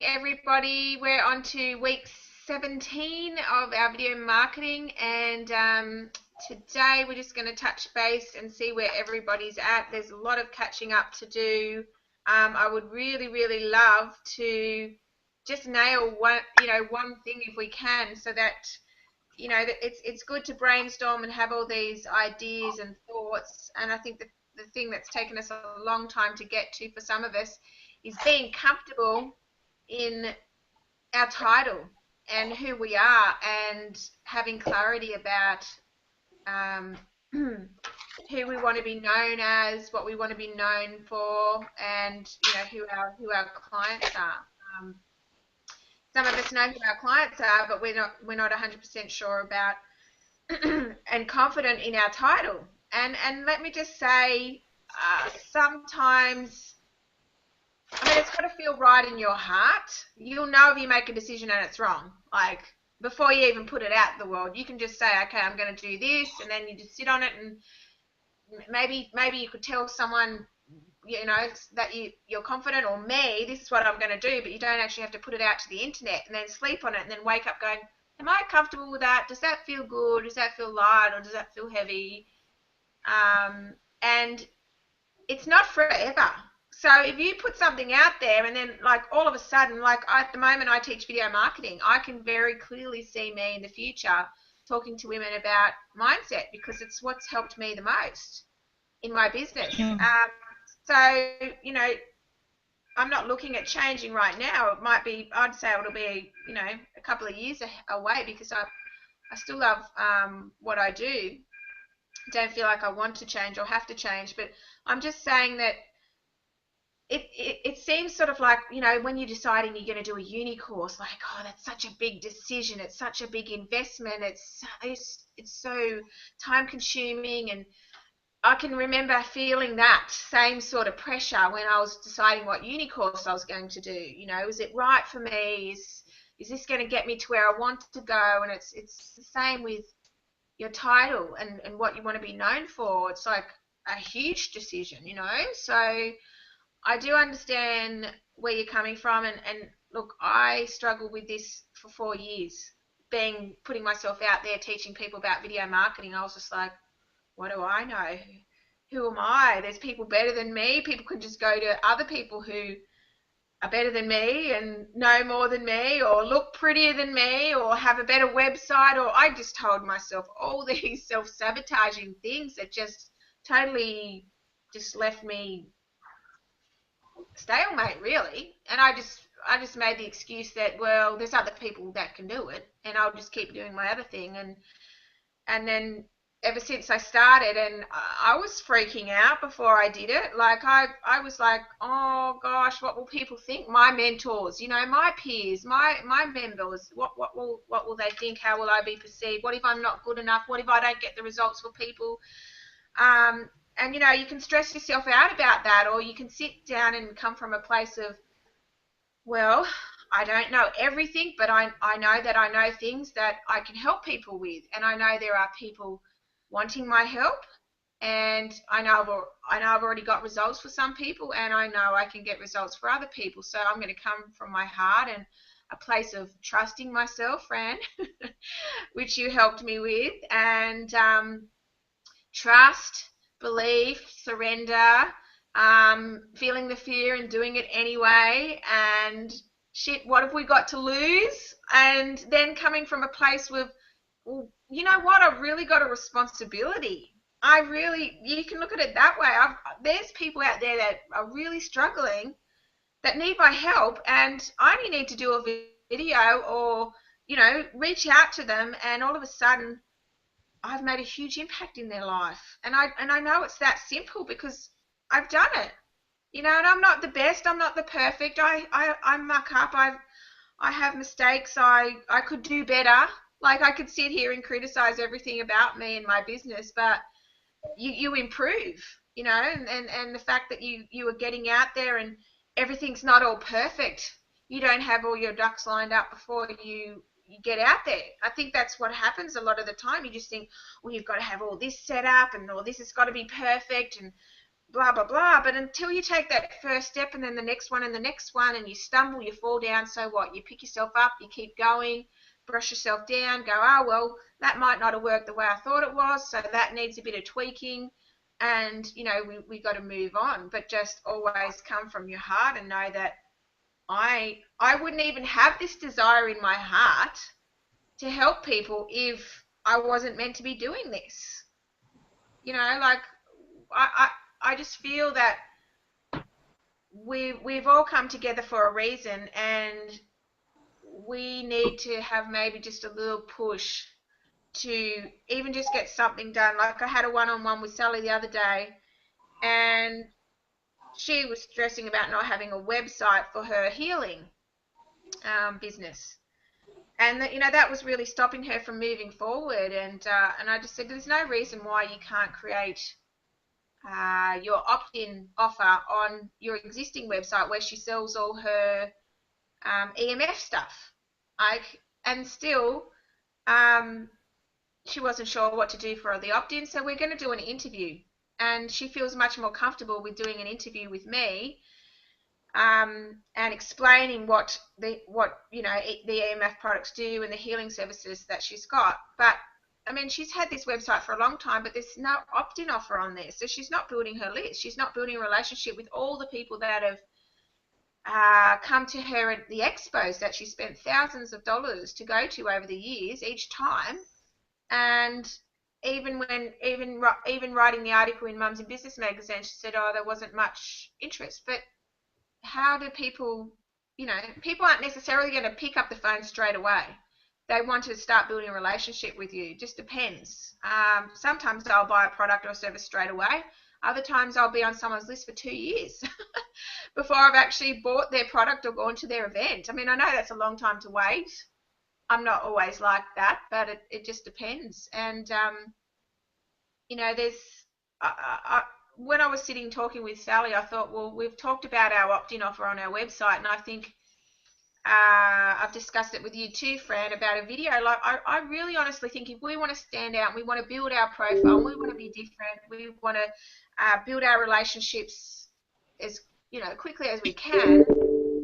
everybody. We're on to week 17 of our video marketing, and today we're just going to touch base and see where everybody's at. There's a lot of catching up to do. I would really, really love to just nail one thing if we can, so that that it's good to brainstorm and have all these ideas and thoughts. And I think that the thing that's taken us a long time to get to for some of us is being comfortable in our title and who we are, and having clarity about um, who we want to be known as, what we want to be known for, and who our clients are. Um, some of us know who our clients are, but we're not 100% sure about and confident in our title. And let me just say, sometimes, I mean, it's got to feel right in your heart. You'll know if you make a decision and it's wrong. Like, before you even put it out in the world, you can just say, okay, I'm going to do this, and then you just sit on it, and maybe you could tell someone, that you're confident, or me, this is what I'm going to do, but you don't actually have to put it out to the internet and then sleep on it and then wake up going, am I comfortable with that? Does that feel good? Does that feel light, or does that feel heavy? And it's not forever. So if you put something out there, and then, like, all of a sudden, like, at the moment I teach video marketing, I can very clearly see me in the future talking to women about mindset, because it's what's helped me the most in my business. Mm. So, I'm not looking at changing right now. It might be, I'd say it'll be, a couple of years away, because I still love what I do. Don't feel like I want to change or have to change, but I'm just saying that it seems sort of like, when you're deciding you're going to do a uni course, like, oh, that's such a big decision. It's such a big investment. It's so time consuming, and I can remember feeling that same sort of pressure when I was deciding what uni course I was going to do. Is it right for me? Is this going to get me to where I want to go? And it's the same with your title and what you want to be known for. It's like a huge decision. So I do understand where you're coming from, and look, I struggled with this for 4 years, putting myself out there teaching people about video marketing. I was just like, what do I know? Who am I? There's people better than me. People could just go to other people who are better than me and know more than me, or look prettier than me, or have a better website. Or I just told myself all these self-sabotaging things that just totally just left me stalemate, really. And I just made the excuse that, well, there's other people that can do it, and I'll just keep doing my other thing. And then ever since I started, and I was freaking out before I did it. Like, I was like, oh gosh, what will people think? My mentors, my peers, my members, what will they think? How will I be perceived? What if I'm not good enough? What if I don't get the results for people? And you can stress yourself out about that, or you can sit down and come from a place of, well, I don't know everything, but I know that I know things that I can help people with, and I know there are people wanting my help, and I know I've already got results for some people, and I know I can get results for other people. So I'm going to come from my heart and a place of trusting myself, Fran, which you helped me with, and trust, belief, surrender, feeling the fear and doing it anyway, and shit, what have we got to lose? And then coming from a place with, well, you know what, I've really got a responsibility. You can look at it that way. There's people out there that are really struggling, that need my help, and I only need to do a video, or, reach out to them, and all of a sudden I've made a huge impact in their life. And I know it's that simple, because I've done it. And I'm not the best, I'm not the perfect. I muck up, I have mistakes, I could do better. Like, I could sit here and criticize everything about me and my business, but you improve, and the fact that you are getting out there, and everything's not all perfect. You don't have all your ducks lined up before you get out there. I think that's what happens a lot of the time. You just think, well, you've got to have all this set up, and all this has got to be perfect, and blah, blah, blah. But until you take that first step and then the next one and the next one and you stumble, you fall down, so what? You pick yourself up, you keep going, brush yourself down, go, oh, well, that might not have worked the way I thought it was, so that needs a bit of tweaking. And, you know, we got to move on, but just always come from your heart and know that I wouldn't even have this desire in my heart to help people if I wasn't meant to be doing this. You know, like I, I just feel that we've all come together for a reason, and we need to have maybe just a little push to even just get something done. Like I had a one-on-one with Sally the other day, and she was stressing about not having a website for her healing business, and that, you know, that was really stopping her from moving forward. And I just said, there's no reason why you can't create your opt-in offer on your existing website where she sells all her EMF stuff. And still, um, she wasn't sure what to do for the opt-in, so we're going to do an interview. And she feels much more comfortable with doing an interview with me, and explaining what the EMF products do and the healing services that she's got. But I mean, she's had this website for a long time, but there's no opt-in offer on there, so she's not building her list. She's not building a relationship with all the people that have come to her at the expos that she spent thousands of dollars to go to over the years each time. And even writing the article in Mums in Business magazine, she said, oh, there wasn't much interest. But how do people, people aren't necessarily going to pick up the phone straight away. They want to start building a relationship with you. It just depends. Sometimes they'll buy a product or a service straight away. Other times I'll be on someone's list for 2 years before I've actually bought their product or gone to their event. I mean, I know that's a long time to wait. I'm not always like that, but it just depends. And, there's, when I was sitting talking with Sally, I thought, well, we've talked about our opt-in offer on our website, and I think I've discussed it with you too, Fran, about a video. Like, I really honestly think if we want to stand out and we want to build our profile, and we want to be different, we want to build our relationships as quickly as we can,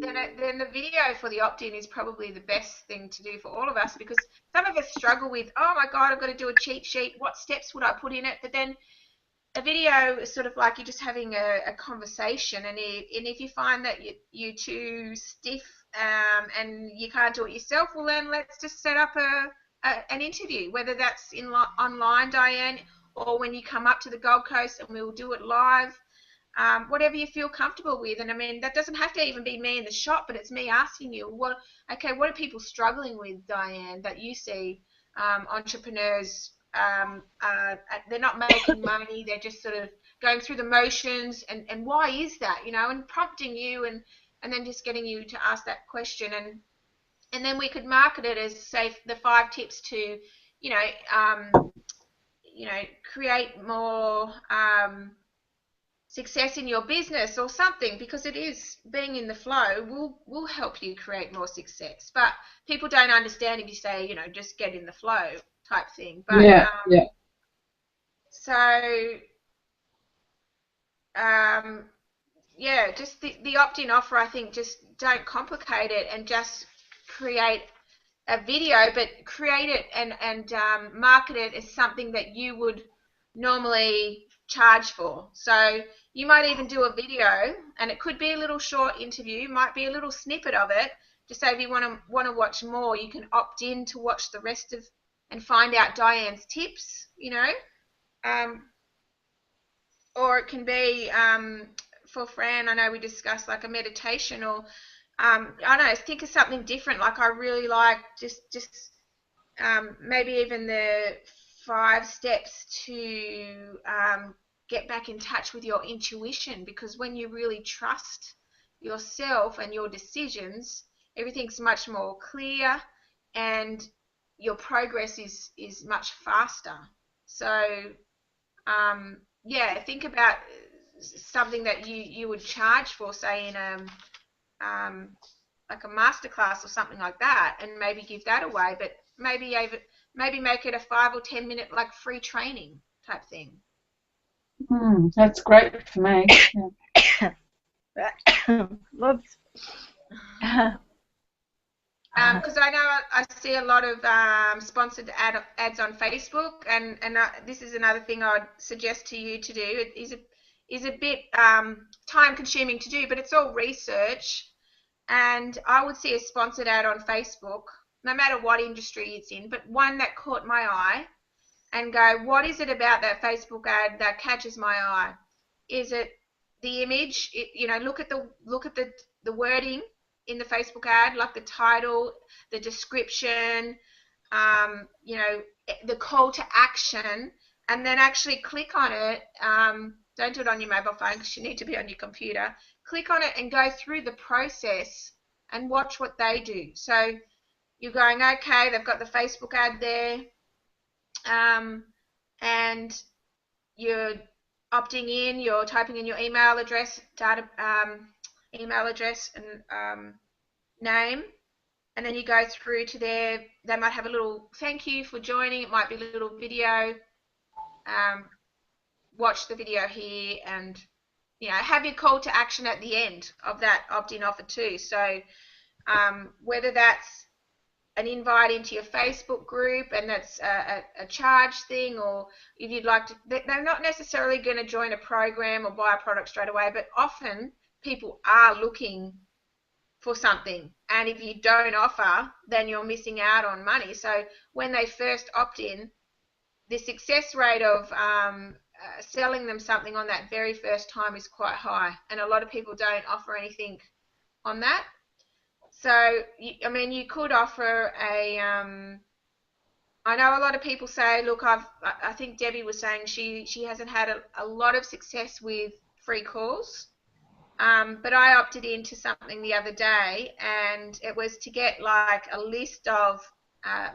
then the video for the opt-in is probably the best thing to do for all of us, because some of us struggle with, oh my God, I've got to do a cheat sheet. What steps would I put in it? But then a video is sort of like you're just having a conversation, and if you find that you're too stiff and you can't do it yourself, well then let's just set up an interview, whether that's online, Diane, or when you come up to the Gold Coast and we'll do it live. Whatever you feel comfortable with. And I mean, that doesn't have to even be me in the shop, but it's me asking you, what are people struggling with, Diane, that you see entrepreneurs, they're not making money, they're just sort of going through the motions, and why is that, and prompting you, and then just getting you to ask that question, and then we could market it as, say, the 5 tips to, create more success in your business or something, because it is, being in the flow will help you create more success. But people don't understand if you say, just get in the flow type thing. But Yeah, so just the opt-in offer, I think, just don't complicate it, and just create a video, but create it and market it as something that you would normally charge for. So you might even do a video, and it could be a little short interview, might be a little snippet of it, to say if you want to watch more, you can opt in to watch the rest of and find out Diane's tips, or it can be, for Fran, I know we discussed like a meditation, or I don't know, think of something different. Like, I really like just maybe even the 5 steps to get back in touch with your intuition, because when you really trust yourself and your decisions, everything's much more clear, and your progress is much faster. So think about something that you would charge for, say in like a masterclass or something like that, and maybe give that away, but maybe make it a 5 or 10 minute like free training type thing. That's great for me. Whoops. Because I know I see a lot of sponsored ads on Facebook, and this is another thing I'd suggest to you to do. It is a bit time consuming to do, but it's all research. And I would see a sponsored ad on Facebook, no matter what industry it's in, but one that caught my eye, and go, what is it about that Facebook ad that catches my eye? Is it the image? Look at the wording in the Facebook ad, like the title, the description, the call to action, and then actually click on it. Don't do it on your mobile phone because you need to be on your computer. Click on it and go through the process and watch what they do. So you're going, okay, they've got the Facebook ad there, um, and you're opting in, you're typing in your email address, email address and name, and then you go through to they might have a little thank you for joining, it might be a little video, um, watch the video here, and have your call to action at the end of that opt-in offer too. So whether that's an invite into your Facebook group and that's a charge thing, or if you'd like to, they're not necessarily going to join a program or buy a product straight away, but often people are looking for something, and if you don't offer, then you're missing out on money. So when they first opt in, the success rate of selling them something on that very first time is quite high, and a lot of people don't offer anything on that. So I mean, you could offer a I know a lot of people say, look, I think Debbie was saying she hasn't had a lot of success with free calls. But I opted into something the other day, and it was to get like a list of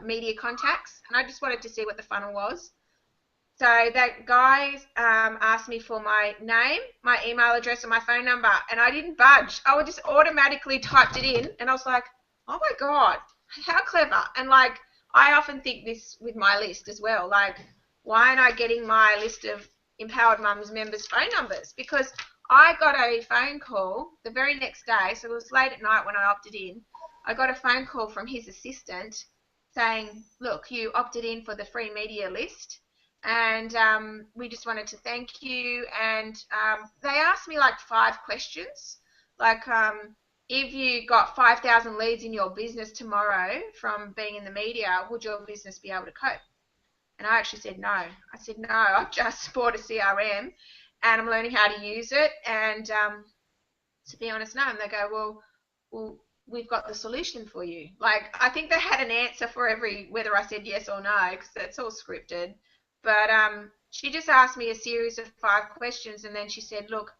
media contacts, and I just wanted to see what the funnel was. So that guy asked me for my name, my email address, and my phone number, and I didn't budge. I just automatically typed it in, and I was like, oh my God, how clever. And like, I often think this with my list as well. Like, why aren't I getting my list of Empowered Mums members' phone numbers? Because I got a phone call the very next day, so it was late at night when I opted in. I got a phone call from his assistant saying, look, you opted in for the free media list, and we just wanted to thank you. And they asked me like 5 questions, like if you got 5,000 leads in your business tomorrow from being in the media, would your business be able to cope? And I actually said no. I said no, I've just bought a CRM and I'm learning how to use it. And to be honest, no. And they go, well, we've got the solution for you. Like, I think they had an answer for every whether I said yes or no, because it's all scripted. But she just asked me a series of 5 questions, and then she said, look,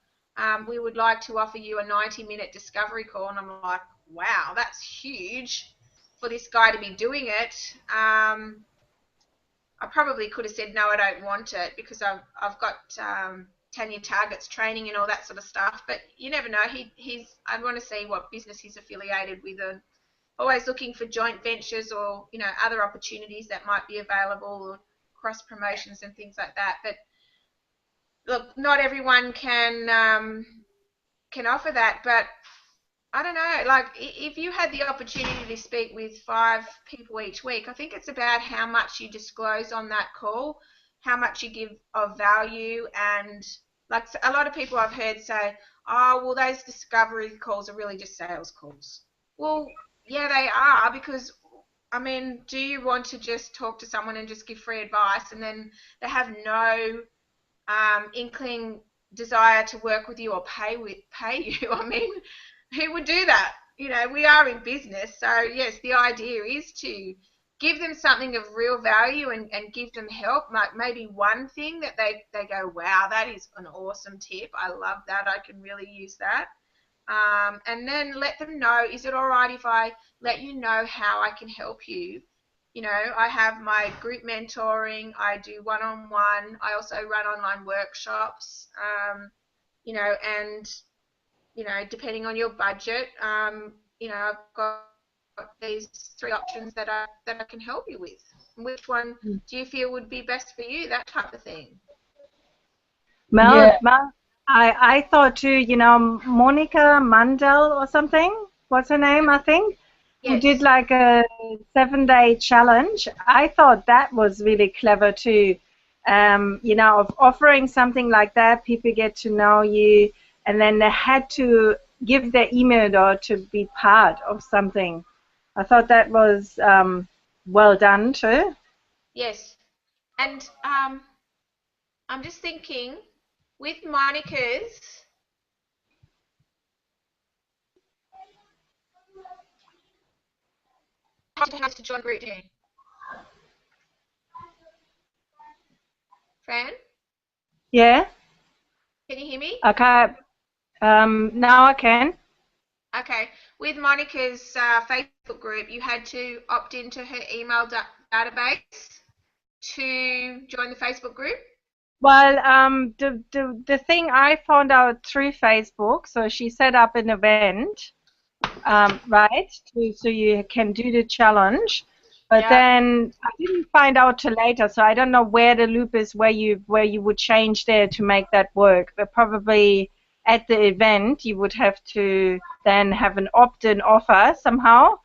we would like to offer you a 90-minute discovery call. And I'm like, wow, that's huge for this guy to be doing it. I probably could have said no, I don't want it, because I've got Tanya Target's training and all that sort of stuff. But you never know. He's I want to see what business he's affiliated with, and always looking for joint ventures or other opportunities that might be available, or cross promotions and things like that. But look, not everyone can offer that. But I don't know, like if you had the opportunity to speak with 5 people each week, I think it's about how much you disclose on that call, how much you give of value, and like a lot of people I've heard say, oh, well, those discovery calls are really just sales calls. Well, yeah, they are, because I mean, do you want to just talk to someone and just give free advice, and then they have no inkling desire to work with you or pay you? I mean, who would do that? We are in business, so yes, the idea is to give them something of real value, and give them help, like maybe one thing that they go, wow, that is an awesome tip. I love that. I can really use that. And then let them know, is it all right if I let you know how I can help you? I have my group mentoring, I do one-on-one, I also run online workshops, and depending on your budget, I've got these 3 options that I can help you with. Which one do you feel would be best for you? That type of thing. Yeah. I thought too, Monica Mandel or something. What's her name, I think? Who did Yes. like a 7-day challenge. I thought that was really clever too. Of offering something like that, people get to know you, and then they had to give their email or to be part of something. I thought that was well done too. Yes. And I'm just thinking with Monica's, has to join group too. Fran, Yeah. can you hear me? Okay. Now I can. Okay. With Monica's Facebook group, you had to opt into her email database to join the Facebook group. Well, the thing I found out through Facebook, so she set up an event, right, so you can do the challenge, but Yeah. then I didn't find out till later, so I don't know where the loop is where you would change there to make that work. But probably at the event you would have to then have an opt-in offer somehow.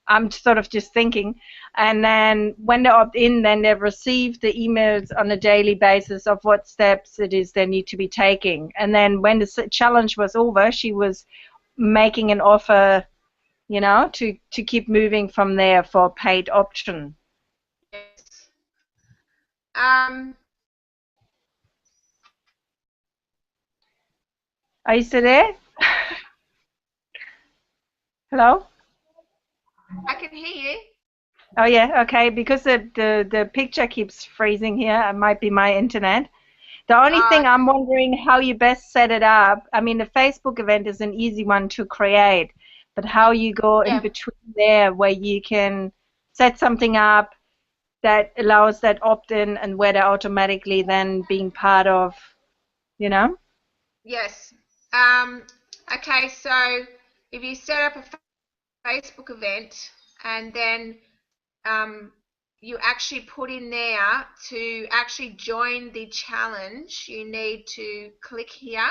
I'm sort of just thinking. And then when they opt in, then they receive the emails on a daily basis of what steps it is they need to be taking. And then when the challenge was over, she was making an offer, to keep moving from there for a paid option. Yes. Um, Are you still there? Hello? I can hear you. Oh yeah, okay. Because the picture keeps freezing here. It might be my internet. The only thing Okay. I'm wondering how you best set it up. I mean, the Facebook event is an easy one to create, but how you go in Yeah. between there where you can set something up that allows that opt-in and where they're automatically then being part of, you know? Yes. Um, okay, so if you set up a Facebook event and then um, you actually put in there to actually join the challenge, you need to click here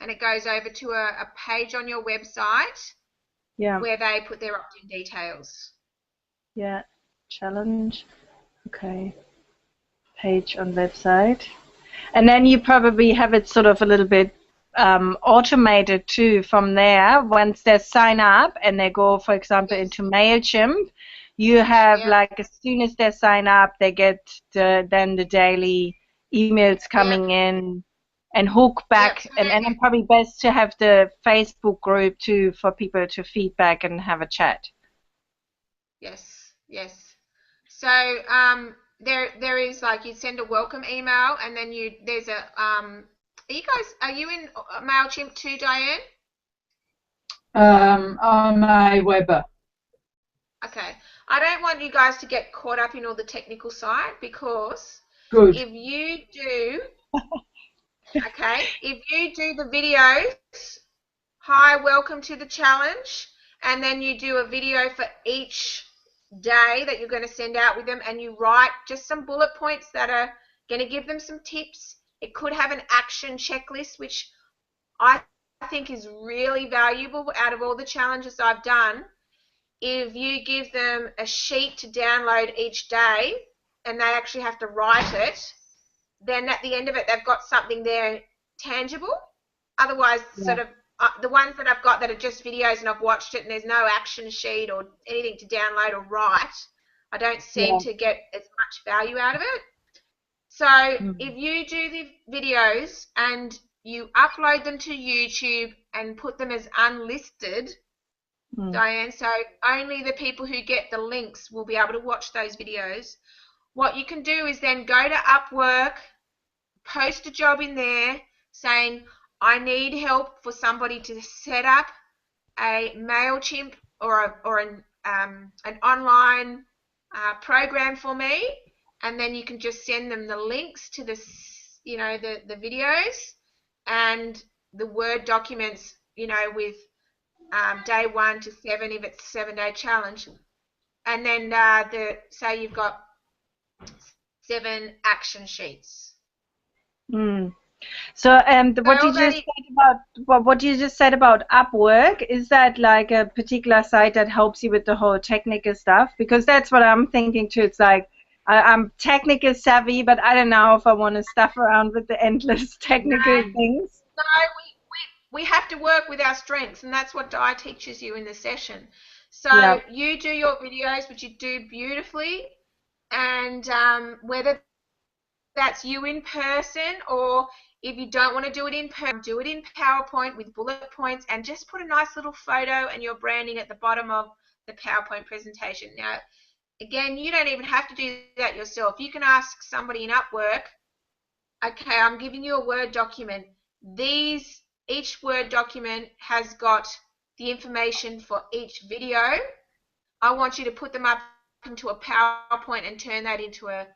and it goes over to a page on your website Yeah, where they put their opt-in details. yeah. Challenge. Okay. Page on website. And then you probably have it sort of a little bit automated too from there. Once they sign up and they go, for example, Yes. into MailChimp, you have Yep. like as soon as they sign up, they get then the daily emails Yep. coming in and hook Yep. back. So And then probably best to have the Facebook group too for people to feedback and have a chat. yes. Yes. So there is like you send a welcome email and then there's a are you in MailChimp too, Diane? I'm a Weber. Okay. I don't want you guys to get caught up in all the technical side because Good. if you do, okay, if you do the videos, hi, welcome to the challenge, and then you do a video for each day that you're going to send out with them and you write just some bullet points that are going to give them some tips. It could have an action checklist, which I think is really valuable out of all the challenges I've done. If you give them a sheet to download each day and they actually have to write it, then at the end of it, they've got something there tangible. Otherwise, Yeah. sort of the ones that I've got that are just videos and I've watched it and there's no action sheet or anything to download or write, I don't seem Yeah. to get as much value out of it. So Mm. if you do the videos and you upload them to YouTube and put them as unlisted, Mm. Diane, so only the people who get the links will be able to watch those videos. What you can do is then go to Upwork, post a job in there saying, I need help for somebody to set up a MailChimp or an online program for me, and then you can just send them the links to the videos and the Word documents, with day 1 to 7 if it's a 7-day challenge, and then say you've got 7 action sheets. Mm. So, what So you just said about what you just said about Upwork, is that like a particular site that helps you with the whole technical stuff? Because that's what I'm thinking too. It's like I'm technical savvy, but I don't know if I want to stuff around with the endless technical things. no, we have to work with our strengths, and that's what Di teaches you in the session. Yeah. So you do your videos, which you do beautifully, and whether that's you in person, or if you don't want to do it in person, do it in PowerPoint with bullet points, and just put a nice little photo and your branding at the bottom of the PowerPoint presentation. Now, again, you don't even have to do that yourself. You can ask somebody in Upwork, okay, I'm giving you a Word document. Each Word document has got the information for each video. I want you to put them up into a PowerPoint and turn that into a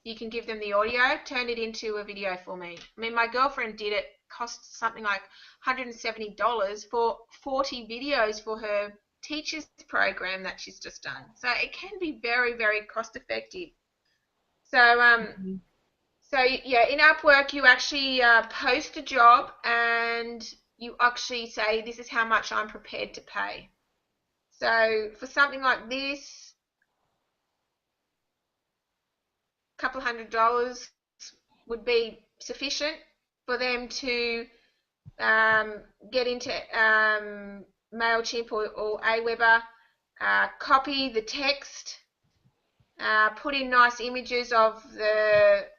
you can give them the audio, turn it into a video for me. I mean, my girlfriend did it, cost something like $170 for 40 videos for her teacher's program that she's just done. So it can be very, very cost effective. So yeah, in Upwork you actually post a job and you actually say this is how much I'm prepared to pay. So for something like this, a couple $100 would be sufficient for them to get into MailChimp or Aweber, copy the text, put in nice images of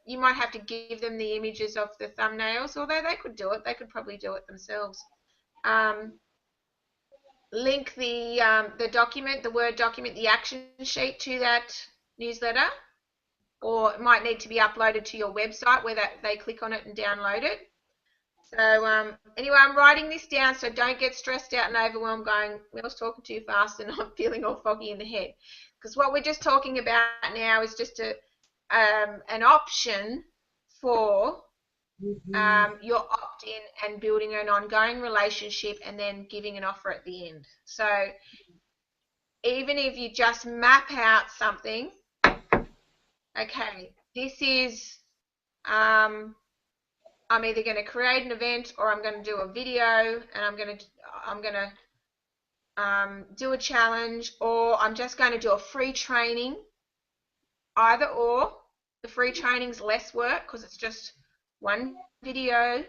you might have to give them the images of the thumbnails, although they could do it. They could probably do it themselves. Link the document, the Word document, the action sheet to that newsletter, or it might need to be uploaded to your website where they click on it and download it. So anyway, I'm writing this down, so don't get stressed out and overwhelmed going, I was talking too fast and I'm feeling all foggy in the head. Because what we're just talking about now is just an option for your opt-in and building an ongoing relationship and then giving an offer at the end. So even if you just map out something, okay, this is I'm either going to create an event or I'm going to do a video and I'm going to do a challenge, or I'm just going to do a free training. Either or. The free training's less work because it's just one video.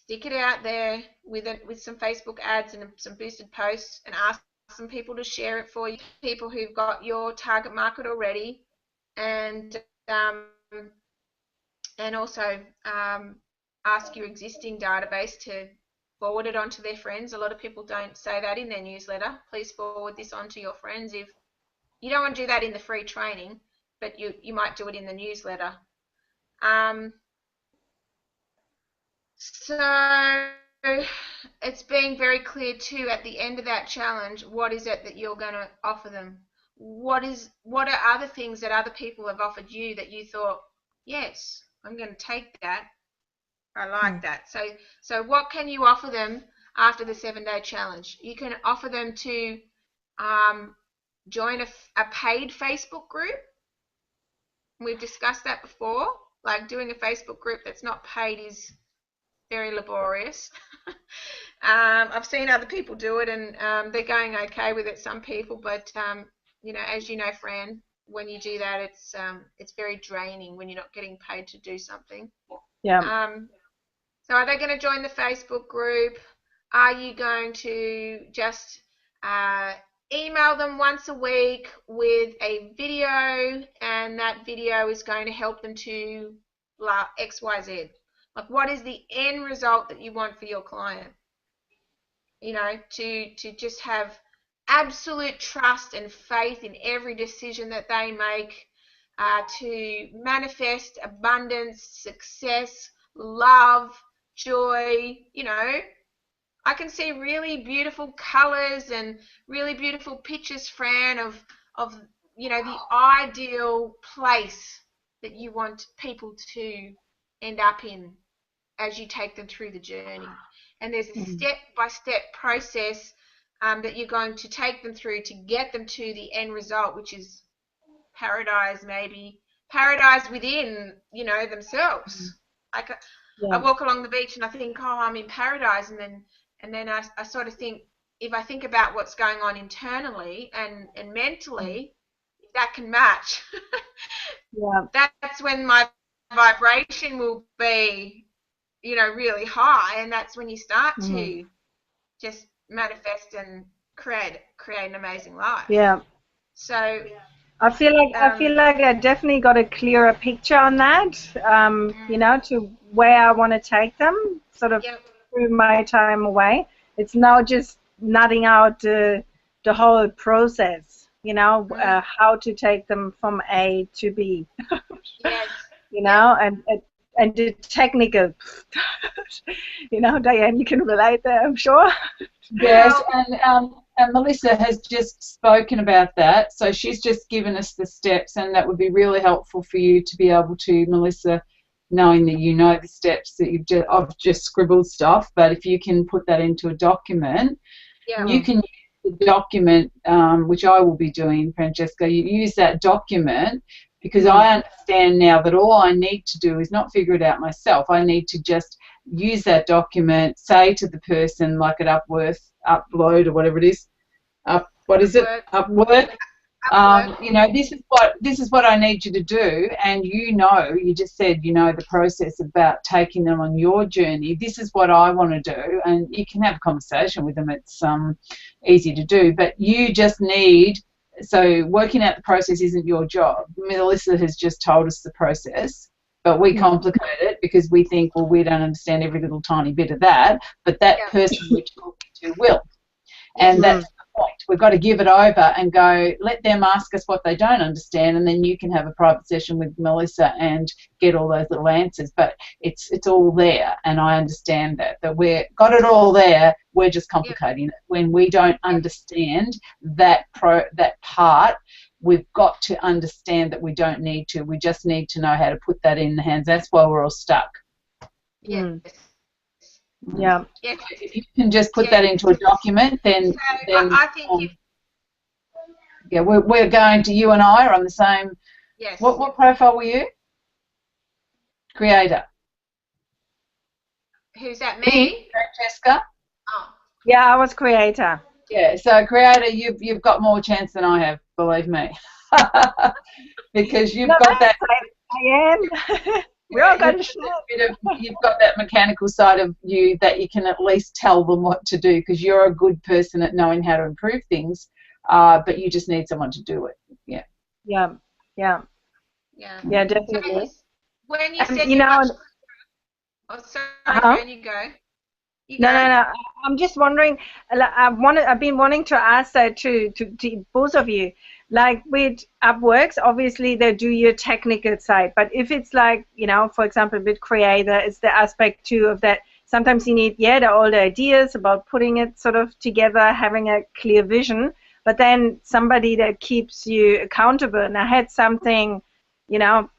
Stick it out there with some Facebook ads and some boosted posts, and ask some people to share it for you. People who've got your target market already, and also ask your existing database to forward it on to their friends. A lot of people don't say that in their newsletter. Please forward this on to your friends. If you don't want to do that in the free training, but you might do it in the newsletter. So it's being very clear too at the end of that challenge, what is it that you're going to offer them? What are other things that other people have offered you that you thought, yes, I'm going to take that. I like that. So what can you offer them after the 7-day challenge? You can offer them to join a paid Facebook group. We've discussed that before. Like, doing a Facebook group that's not paid is very laborious. I've seen other people do it, and they're going okay with it, some people, but as you know, Fran, when you do that, it's very draining when you're not getting paid to do something. Yeah. So are they going to join the Facebook group? Are you going to just email them once a week with a video, and that video is going to help them to XYZ? Like, what is the end result that you want for your client? To just have absolute trust and faith in every decision that they make, to manifest abundance, success, love, joy. I can see really beautiful colors and really beautiful pictures, Fran, of the ideal place that you want people to end up in as you take them through the journey. And there's a step-by-step process that you're going to take them through to get them to the end result, which is paradise, maybe paradise within, themselves. Like I Yeah. walk along the beach and I think, oh, I'm in paradise, and then I sort of think, if I think about what's going on internally and mentally, if that can match, Yeah. that's when my vibration will be, really high, and that's when you start to just manifest and create an amazing life. Yeah. So I feel like I definitely got a clearer picture on that. To where I want to take them, sort of yep. through my time away. It's now just nutting out the whole process. How to take them from A to B. Yes. And the technical. Diane, you can relate there, I'm sure. Yes, and Melissa has just spoken about that, so she's just given us the steps, and that would be really helpful for you to be able to, Melissa, knowing that you know the steps that I've just scribbled stuff, but if you can put that into a document, you can use the document, which I will be doing, Francesca. You use that document because I understand now that all I need to do is not figure it out myself. I need to just use that document, say to the person, like at Upload or whatever it is, Upwork. This is what I need you to do, and you just said, the process about taking them on your journey. This is what I want to do, and you can have a conversation with them. It's easy to do, but you just need. So working out the process isn't your job. Melissa has just told us the process, but we complicate it because we think, well, we don't understand every little tiny bit of that, but that person we're talking to will. And that's the point. We've got to give it over and go, let them ask us what they don't understand, and then you can have a private session with Melissa and get all those little answers. But it's all there, and I understand that we've got it all there. We're just complicating it. When we don't understand that part, we've got to understand that we don't need to. We just need to know how to put that in the hands. That's why we're all stuck. Yes. Yeah. Yes. If you can just put that into a document, then I think we're going to, you and I are on the same. Yes. What profile were you? Creator. Who's that? Me? Francesca. Oh. Yeah, I was creator. Yeah, so creator, you've got more chance than I have, believe me, because you've got that. I am. We're all going to share. You've got that mechanical side of you that you can at least tell them what to do, because you're a good person at knowing how to improve things, but you just need someone to do it. Yeah. Yeah. Yeah. Yeah. Yeah, definitely. When you said oh, sorry, Jen, you go. No. I'm just wondering. I've been wanting to ask that to both of you. Like with Upworks, obviously they do your technical side, but if it's like, for example, with Creator, it's the aspect too of that. Sometimes you need, all the ideas about putting it sort of together, having a clear vision, but then somebody that keeps you accountable. And I had something,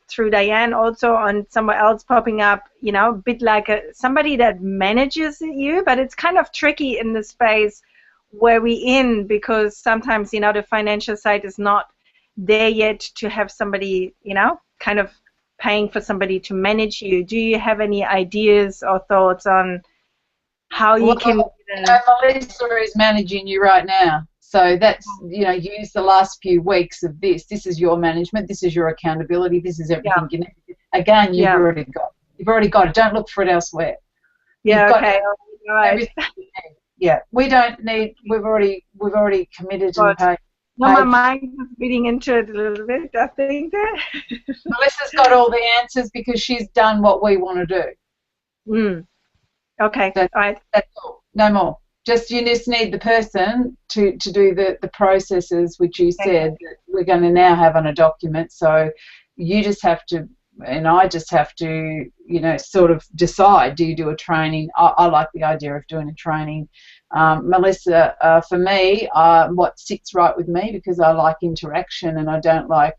through Diane also on somewhere else popping up, a bit like somebody that manages you, but it's kind of tricky in the space where we in, because sometimes, the financial side is not there yet to have somebody, kind of paying for somebody to manage you. Do you have any ideas or thoughts on how you can... Melissa is managing you right now. So that's, use the last few weeks of this. This is your management. This is your accountability. This is everything. Yeah. Again, you've already got it. Don't look for it elsewhere. Yeah, okay. All right. Yeah, we don't need. We've already committed and paid. No, my mind is beating into it a little bit, I think. Melissa's got all the answers because she's done what we want to do. Okay. All right. That's all. No more. You just need the person to do the processes which you said that we're going to now have on a document. So you just have to, and I just have to, sort of decide, do you do a training? I like the idea of doing a training. Melissa, for me, what sits right with me, because I like interaction and I don't like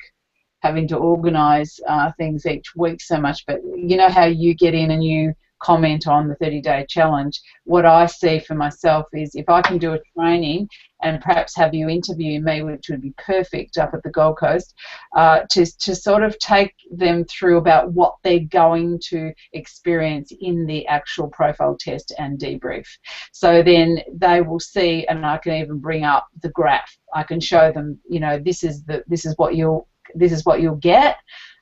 having to organise things each week so much, but you know how you get in and you comment on the 30-day challenge. What I see for myself is if I can do a training and perhaps have you interview me, which would be perfect up at the Gold Coast, to sort of take them through about what they're going to experience in the actual profile test and debrief. So then they will see, and I can even bring up the graph. I can show them, you know, this is what you'll get.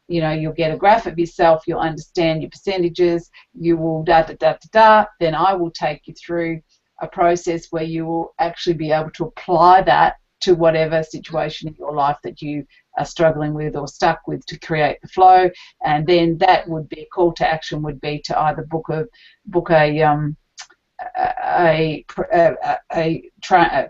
You know, you'll get a graph of yourself, you'll understand your percentages, you will then I will take you through a process where you will actually be able to apply that to whatever situation in your life that you are struggling with or stuck with to create the flow. And then that would be a call to action, would be to either book a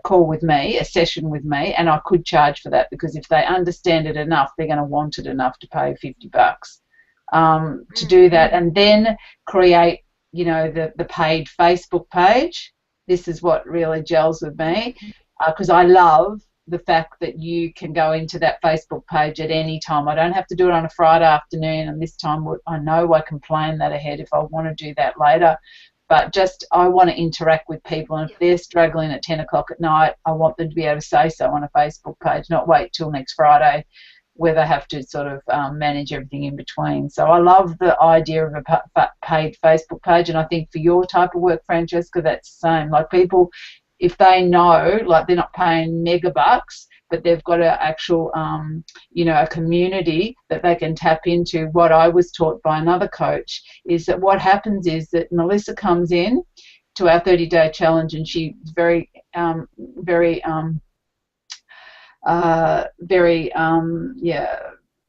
call with me, a session with me, and I could charge for that, because if they understand it enough, they're going to want it enough to pay $50 to do that. And then create, you know, the paid Facebook page. This is what really gels with me, because I love the fact that you can go into that Facebook page at any time. I don't have to do it on a Friday afternoon, and this time I know I can plan that ahead if I want to do that later. But just, I want to interact with people, and if they're struggling at 10 o'clock at night, I want them to be able to say so on a Facebook page, not wait till next Friday where they have to sort of manage everything in between. So I love the idea of a paid Facebook page, and I think for your type of work, Francesca, that's the same. Like, people, if they know, like, they're not paying mega bucks, but they've got an actual, you know, a community that they can tap into. What I was taught by another coach is that what happens is that Melissa comes in to our 30-day challenge, and she's very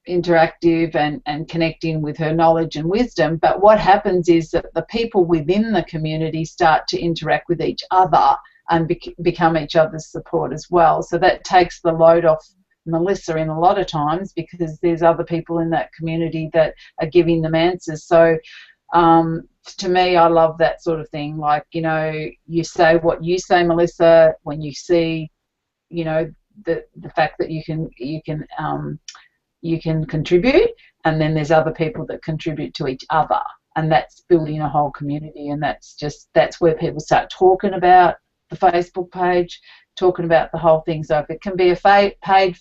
interactive and connecting with her knowledge and wisdom. But what happens is that the people within the community start to interact with each other and become each other's support as well. So that takes the load off Melissa in a lot of times, because there's other people in that community that are giving them answers. So to me, I love that sort of thing. Like, you know, you say what you say, Melissa, when you see, you know, the fact that you can contribute, and then there's other people that contribute to each other, and that's building a whole community. And that's where people start talking about the Facebook page, talking about the whole thing. So if it can be a paid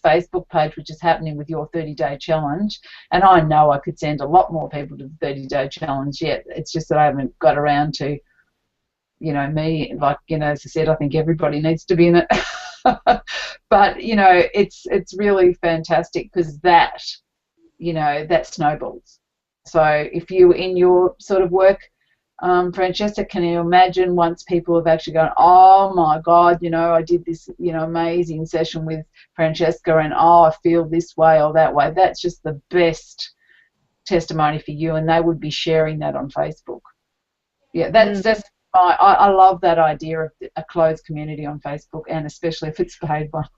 Facebook page, which is happening with your 30-day challenge, and I know I could send a lot more people to the 30-day challenge yet, it's just that I haven't got around to, you know, me, like, you know, as I said, I think everybody needs to be in it. But, you know, it's really fantastic, because that, you know, that snowballs. So if you, in your sort of work, Francesca, can you imagine once people have actually gone, oh my God, you know, I did this, you know, amazing session with Francesca, and oh, I feel this way or that way. That's just the best testimony for you, and they would be sharing that on Facebook. Yeah, that's I love that idea of a closed community on Facebook, and especially if it's a paid one.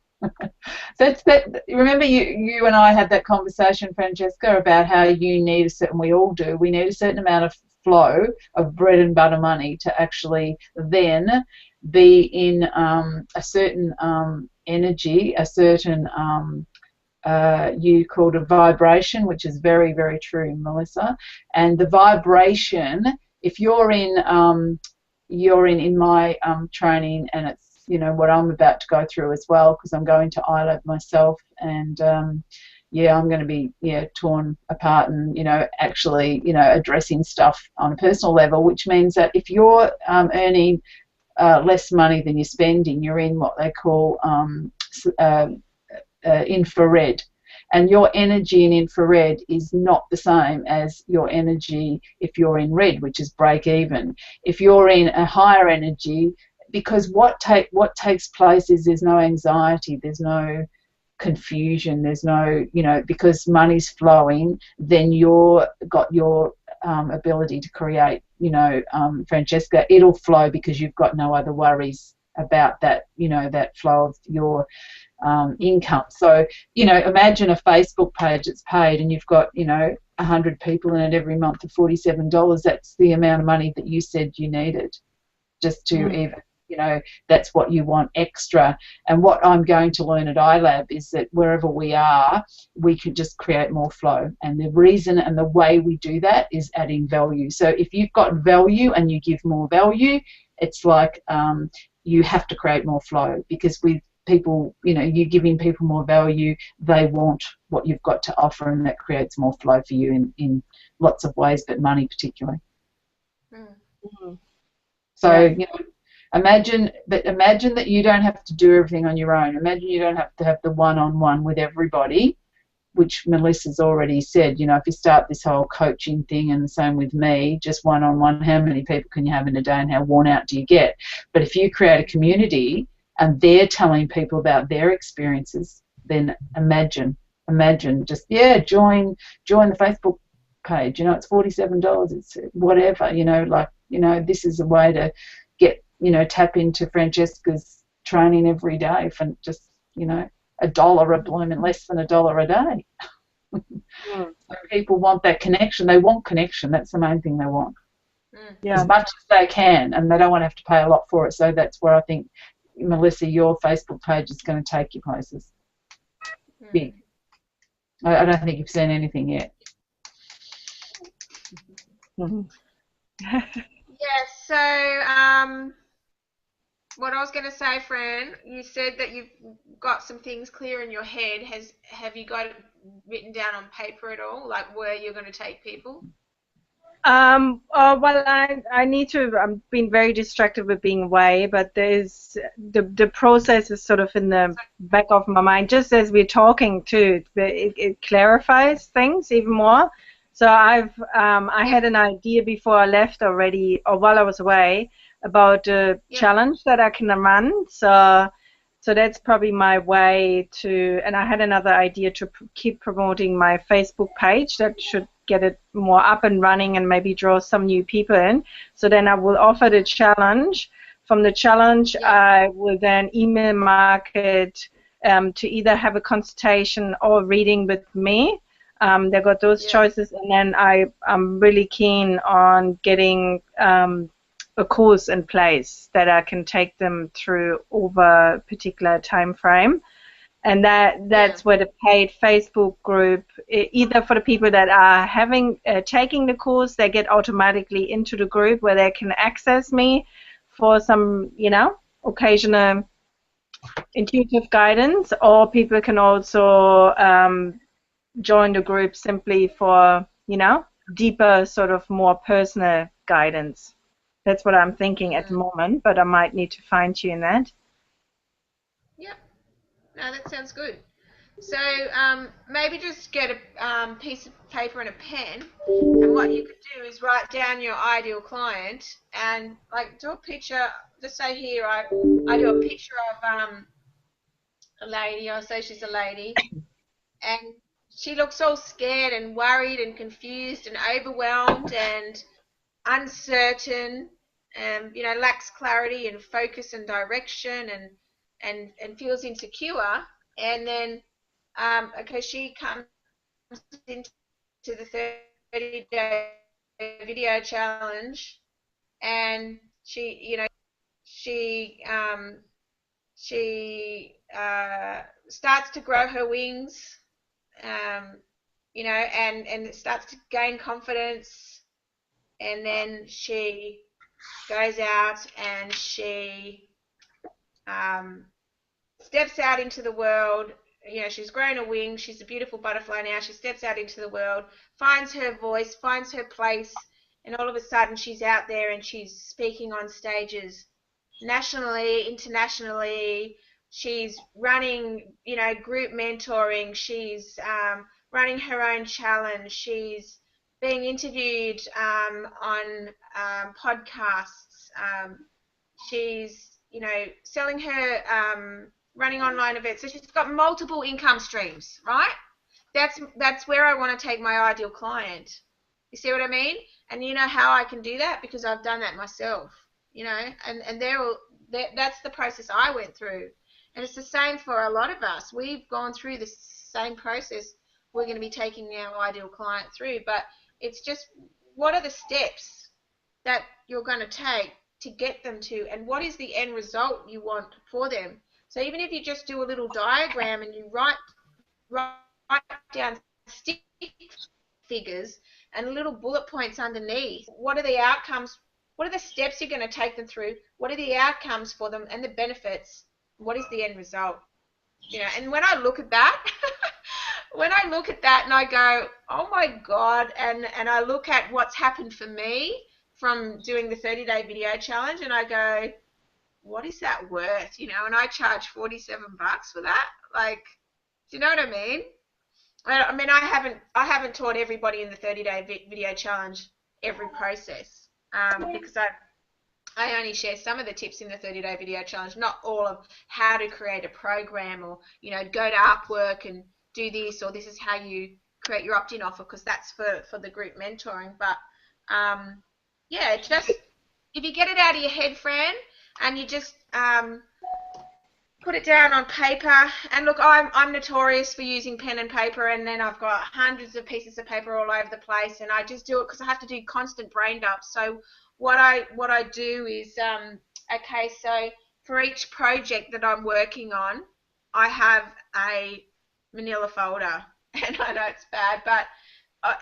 Remember you and I had that conversation, Francesca, about how you need a certain, we all do, we need a certain amount of flow of bread and butter money to actually then be in a certain energy, a certain you called a vibration, which is very, very true, Melissa. And the vibration, if you're in my training, and it's, you know, what I'm about to go through as well, because I'm going to ILAB myself, and yeah, I'm going to be torn apart and, you know, actually, you know, addressing stuff on a personal level, which means that if you're earning less money than you're spending, you're in what they call infrared. And your energy in infrared is not the same as your energy if you're in red, which is break even. If you're in a higher energy, because what takes place is there's no anxiety, there's no confusion, there's no, you know, because money's flowing, then you've got your ability to create, you know, Francesca, it'll flow because you've got no other worries about that, you know, that flow of your income. So, you know, imagine a Facebook page that's paid, and you've got, you know, 100 people in it every month for $47. That's the amount of money that you said you needed just to even, you know, that's what you want extra. And what I'm going to learn at ILAB is that wherever we are, we can just create more flow. And the reason and the way we do that is adding value. So if you've got value and you give more value, it's like you have to create more flow, because with people, you know, you're giving people more value, they want what you've got to offer, and that creates more flow for you in lots of ways, but money particularly. So, you know, imagine that you don't have to do everything on your own. Imagine you don't have to have the one-on-one with everybody, which Melissa's already said. You know, if you start this whole coaching thing, and the same with me, just one-on-one, how many people can you have in a day and how worn out do you get? But if you create a community and they're telling people about their experiences, then imagine just, yeah, join the Facebook page. You know, it's $47, it's whatever, you know, like, you know, this is a way to get, you know, tap into Francesca's training every day for just, you know, $1 a bloom and less than $1 a day. So people want that connection. They want connection. That's the main thing they want. As much as they can, and they don't want to have to pay a lot for it. So that's where I think, Melissa, your Facebook page is going to take you places. Big. I don't think you've seen anything yet. Yes, so what I was going to say, Fran, you said that you've got some things clear in your head. Have you got it written down on paper at all, like where you're going to take people? Well, I need to. I'm being very distracted with being away, but there's the process is sort of in the back of my mind. Just as we're talking too, it clarifies things even more. So I had an idea before I left already, or while I was away, about a challenge that I can run. So that's probably my way to. And I had another idea to keep promoting my Facebook page. That should get it more up and running and maybe draw some new people in. So then I will offer the challenge. From the challenge, I will then email market to either have a consultation or reading with me. They got those choices, and then I'm really keen on getting a course in place that I can take them through over a particular time frame. And that's where the paid Facebook group, either for the people that are taking the course, they get automatically into the group where they can access me for some, you know, occasional intuitive guidance, or people can also join the group simply for, you know, deeper, sort of more personal guidance. That's what I'm thinking at the moment, but I might need to fine-tune that. Yeah. No, that sounds good. So maybe just get a piece of paper and a pen, and what you could do is write down your ideal client and like do a picture. Just say here, I do a picture of a lady. I'll say she's a lady, and she looks all scared and worried and confused and overwhelmed and uncertain, and you know, lacks clarity and focus and direction, and feels insecure. And then okay, she comes into the 30-day video challenge, and she starts to grow her wings, you know, and starts to gain confidence, and then she goes out and she steps out into the world. You know, she's grown a wing, she's a beautiful butterfly now. She steps out into the world, finds her voice, finds her place, and all of a sudden she's out there and she's speaking on stages nationally, internationally. She's running, you know, group mentoring. She's running her own challenge. She's being interviewed on podcasts. She's, you know, selling her running online events. So she's got multiple income streams, right? That's where I want to take my ideal client. You see what I mean? And you know how I can do that? Because I've done that myself, you know, and that's the process I went through. And it's the same for a lot of us. We've gone through the same process we're going to be taking our ideal client through. But it's just, what are the steps that you're going to take to get them to, and what is the end result you want for them? So even if you just do a little diagram and you write down stick figures and little bullet points underneath, what are the outcomes, what are the steps you're going to take them through, what are the outcomes for them and the benefits, what is the end result? You know, and when I look at that, when I look at that and I go, oh my God, and I look at what's happened for me from doing the 30-day video challenge, and I go, what is that worth? You know, and I charge $47 for that. Like, do you know what I mean? I mean, I haven't taught everybody in the 30-day video challenge every process, because I only share some of the tips in the 30-day video challenge, not all of how to create a program, or, you know, go to Upwork and do this, or this is how you create your opt-in offer, because that's for the group mentoring. But yeah, just if you get it out of your head, Fran, and you just put it down on paper. And look, I'm notorious for using pen and paper, and then I've got hundreds of pieces of paper all over the place, and I just do it because I have to do constant brain dumps. So what I do is, okay, so for each project that I'm working on, I have a manila folder, and I know it's bad, but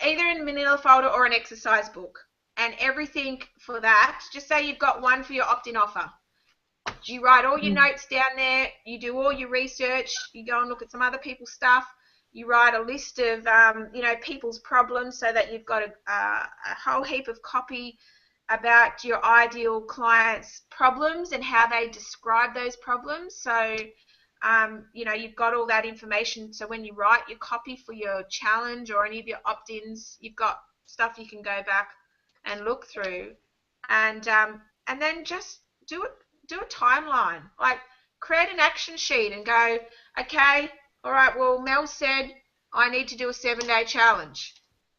either in a manila folder or an exercise book, and everything for that. Just say you've got one for your opt-in offer. You write all your notes down there, you do all your research, you go and look at some other people's stuff, you write a list of you know, people's problems, so that you've got a whole heap of copy about your ideal client's problems and how they describe those problems. So you know, you've got all that information, so when you write your copy for your challenge or any of your opt-ins, you've got stuff you can go back and look through, and then just do a timeline. Like, create an action sheet and go, okay, all right, well, Mel said I need to do a 7-day challenge.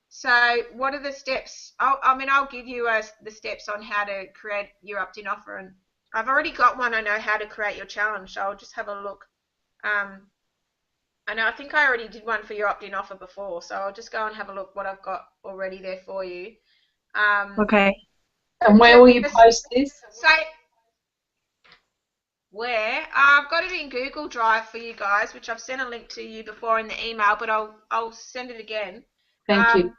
So what are the steps? I'll give you the steps on how to create your opt-in offer, and I've already got one. I know how to create your challenge, so I'll just have a look. I think I already did one for your opt-in offer before, so I'll just go and have a look what I've got already there for you. Okay. And where will you post this? So, where? I've got it in Google Drive for you guys, which I've sent a link to you before in the email, but I'll send it again. Thank you.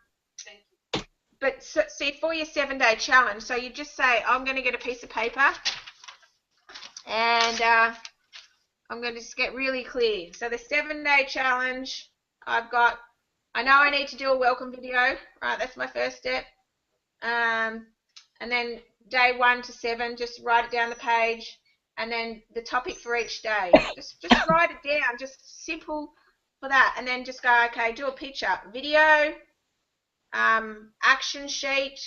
But see, for your 7-day challenge, so you just say, I'm going to get a piece of paper, and I'm going to just get really clear. So the 7-day challenge, I know I need to do a welcome video, right? That's my first step. And then day 1 to 7, just write it down the page, and then the topic for each day. Just write it down, just simple for that, and then just go, okay, do a picture, video, action sheet,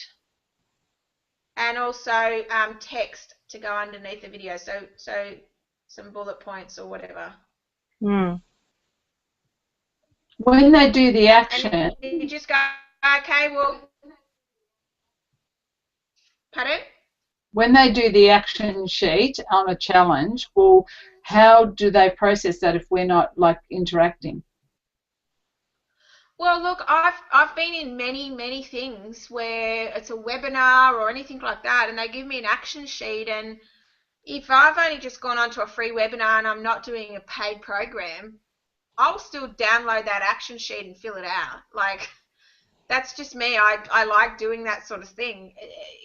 and also text to go underneath the video. So some bullet points or whatever. Mm. When they do the action, and you just go, okay, well, pardon? When they do the action sheet on a challenge, well, how do they process that if we're not, like, interacting? Well, look, I've been in many things where it's a webinar or anything like that, and they give me an action sheet, and if I've only just gone onto a free webinar and I'm not doing a paid program, I'll still download that action sheet and fill it out. Like, that's just me. I like doing that sort of thing.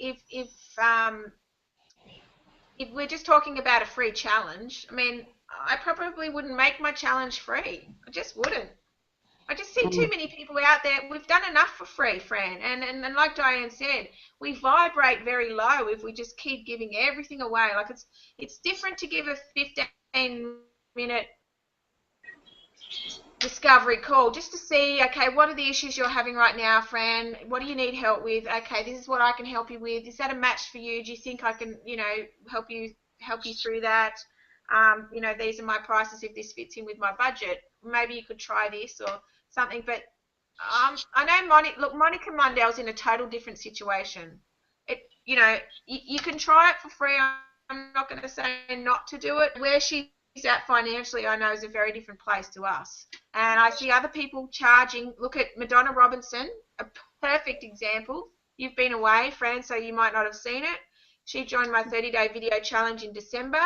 If we're just talking about a free challenge, I mean, I probably wouldn't make my challenge free. I just wouldn't. I just see too many people out there. We've done enough for free, Fran. And like Diane said, we vibrate very low if we just keep giving everything away. Like, it's different to give a 15-minute discovery call just to see, okay, what are the issues you're having right now, Fran? What do you need help with? Okay, this is what I can help you with. Is that a match for you? Do you think I can, you know, help you through that? You know, these are my prices if this fits in with my budget. Maybe you could try this or something. But I know Monica Mundell's in a total different situation. You know, you can try it for free. I'm not going to say not to do it. Where she's at financially, I know, is a very different place to us. And I see other people charging. Look at Madonna Robinson, a perfect example. You've been away, Fran, so you might not have seen it. She joined my 30-day video challenge in December,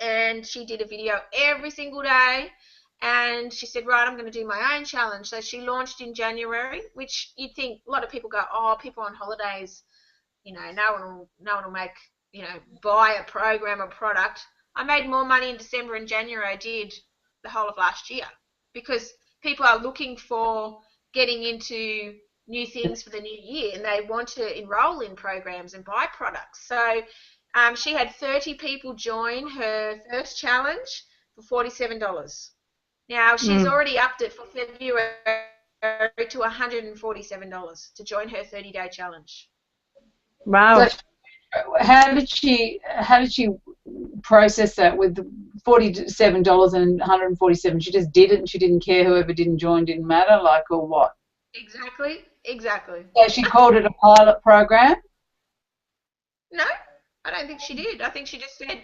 and she did a video every single day. And she said, right, I'm going to do my own challenge. So she launched in January, which you'd think a lot of people go, oh, people on holidays, you know, no one will make, you know, buy a program or product I made more money in December and January I did the whole of last year, because people are looking for getting into new things for the new year, and they want to enroll in programs and buy products. So she had 30 people join her first challenge for $47. Now she's already upped it for February to $147 to join her 30-day challenge. Wow. So how did she process that with $47 and 147? She just did it, and she didn't care whoever didn't join didn't matter, like, or what? Exactly. So she called it a pilot program? No, I don't think she did. I think she just said,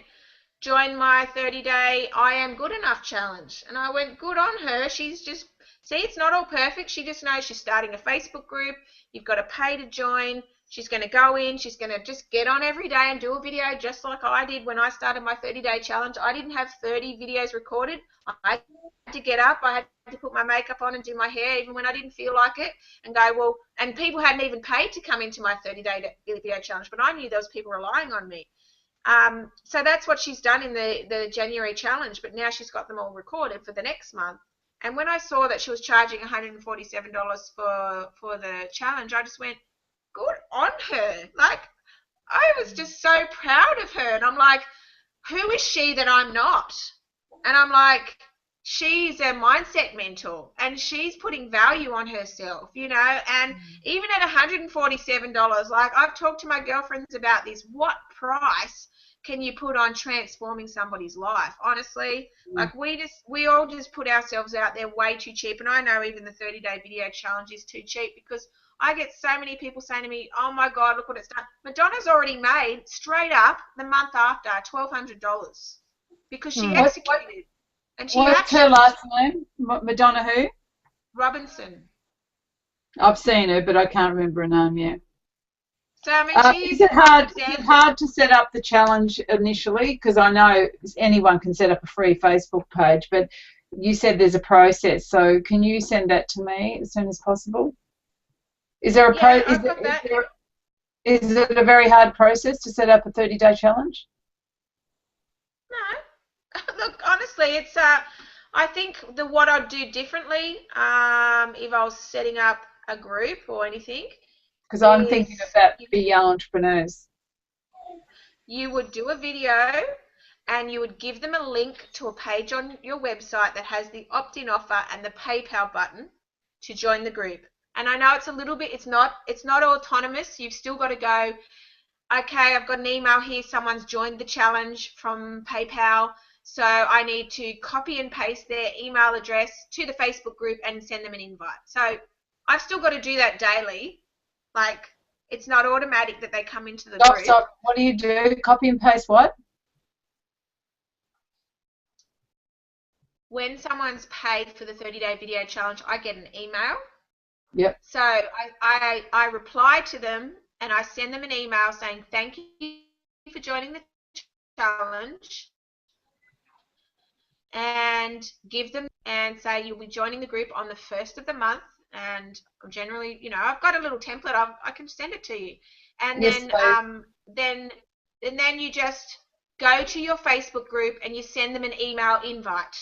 join my 30-day I am good enough challenge. And I went, good on her. She's just, see, it's not all perfect. She just knows she's starting a Facebook group. You've got to pay to join. She's going to go in. She's going to just get on every day and do a video, just like I did when I started my 30-day challenge. I didn't have 30 videos recorded. I had to get up. I had to put my makeup on and do my hair even when I didn't feel like it, and go, well, and people hadn't even paid to come into my 30-day video challenge, but I knew there was people relying on me. So that's what she's done in the January challenge, but now she's got them all recorded for the next month. And when I saw that she was charging $147 for the challenge, I just went, good on her. Like, I was just so proud of her. And I'm like, who is she that I'm not? And I'm like, she's a mindset mentor, and she's putting value on herself, you know. And even at $147, like, I've talked to my girlfriends about this, what price can you put on transforming somebody's life? Honestly, like, we all just put ourselves out there way too cheap. And I know even the 30-day video challenge is too cheap, because I get so many people saying to me, oh my God, look what it's done. Madonna's already made, straight up, the month after, $1,200, because she executed. And she What's her last name? Madonna who? Robinson. I've seen her, but I can't remember her name yet. So, I mean, is it hard to set up the challenge initially? Because I know anyone can set up a free Facebook page, but you said there's a process. So can you send that to me as soon as possible? Is there a is it a very hard process to set up a 30-day challenge? No. Look, honestly, it's I think what I'd do differently if I was setting up a group or anything. Because I'm thinking of that for young entrepreneurs. You would do a video, and you would give them a link to a page on your website that has the opt-in offer and the PayPal button to join the group. And I know it's a little bit, it's not autonomous. You've still got to go, okay, I've got an email here, someone's joined the challenge from PayPal, so I need to copy and paste their email address to the Facebook group and send them an invite. So I've still got to do that daily. Like, it's not automatic that they come into the group. So what do you do? Copy and paste what? When someone's paid for the 30-day video challenge, I get an email. Yep. So I reply to them, and I send them an email saying, thank you for joining the challenge, and give them, and say you'll be joining the group on the 1st of the month. And generally, you know, I've got a little template. I can send it to you. And then then you just go to your Facebook group and you send them an email invite.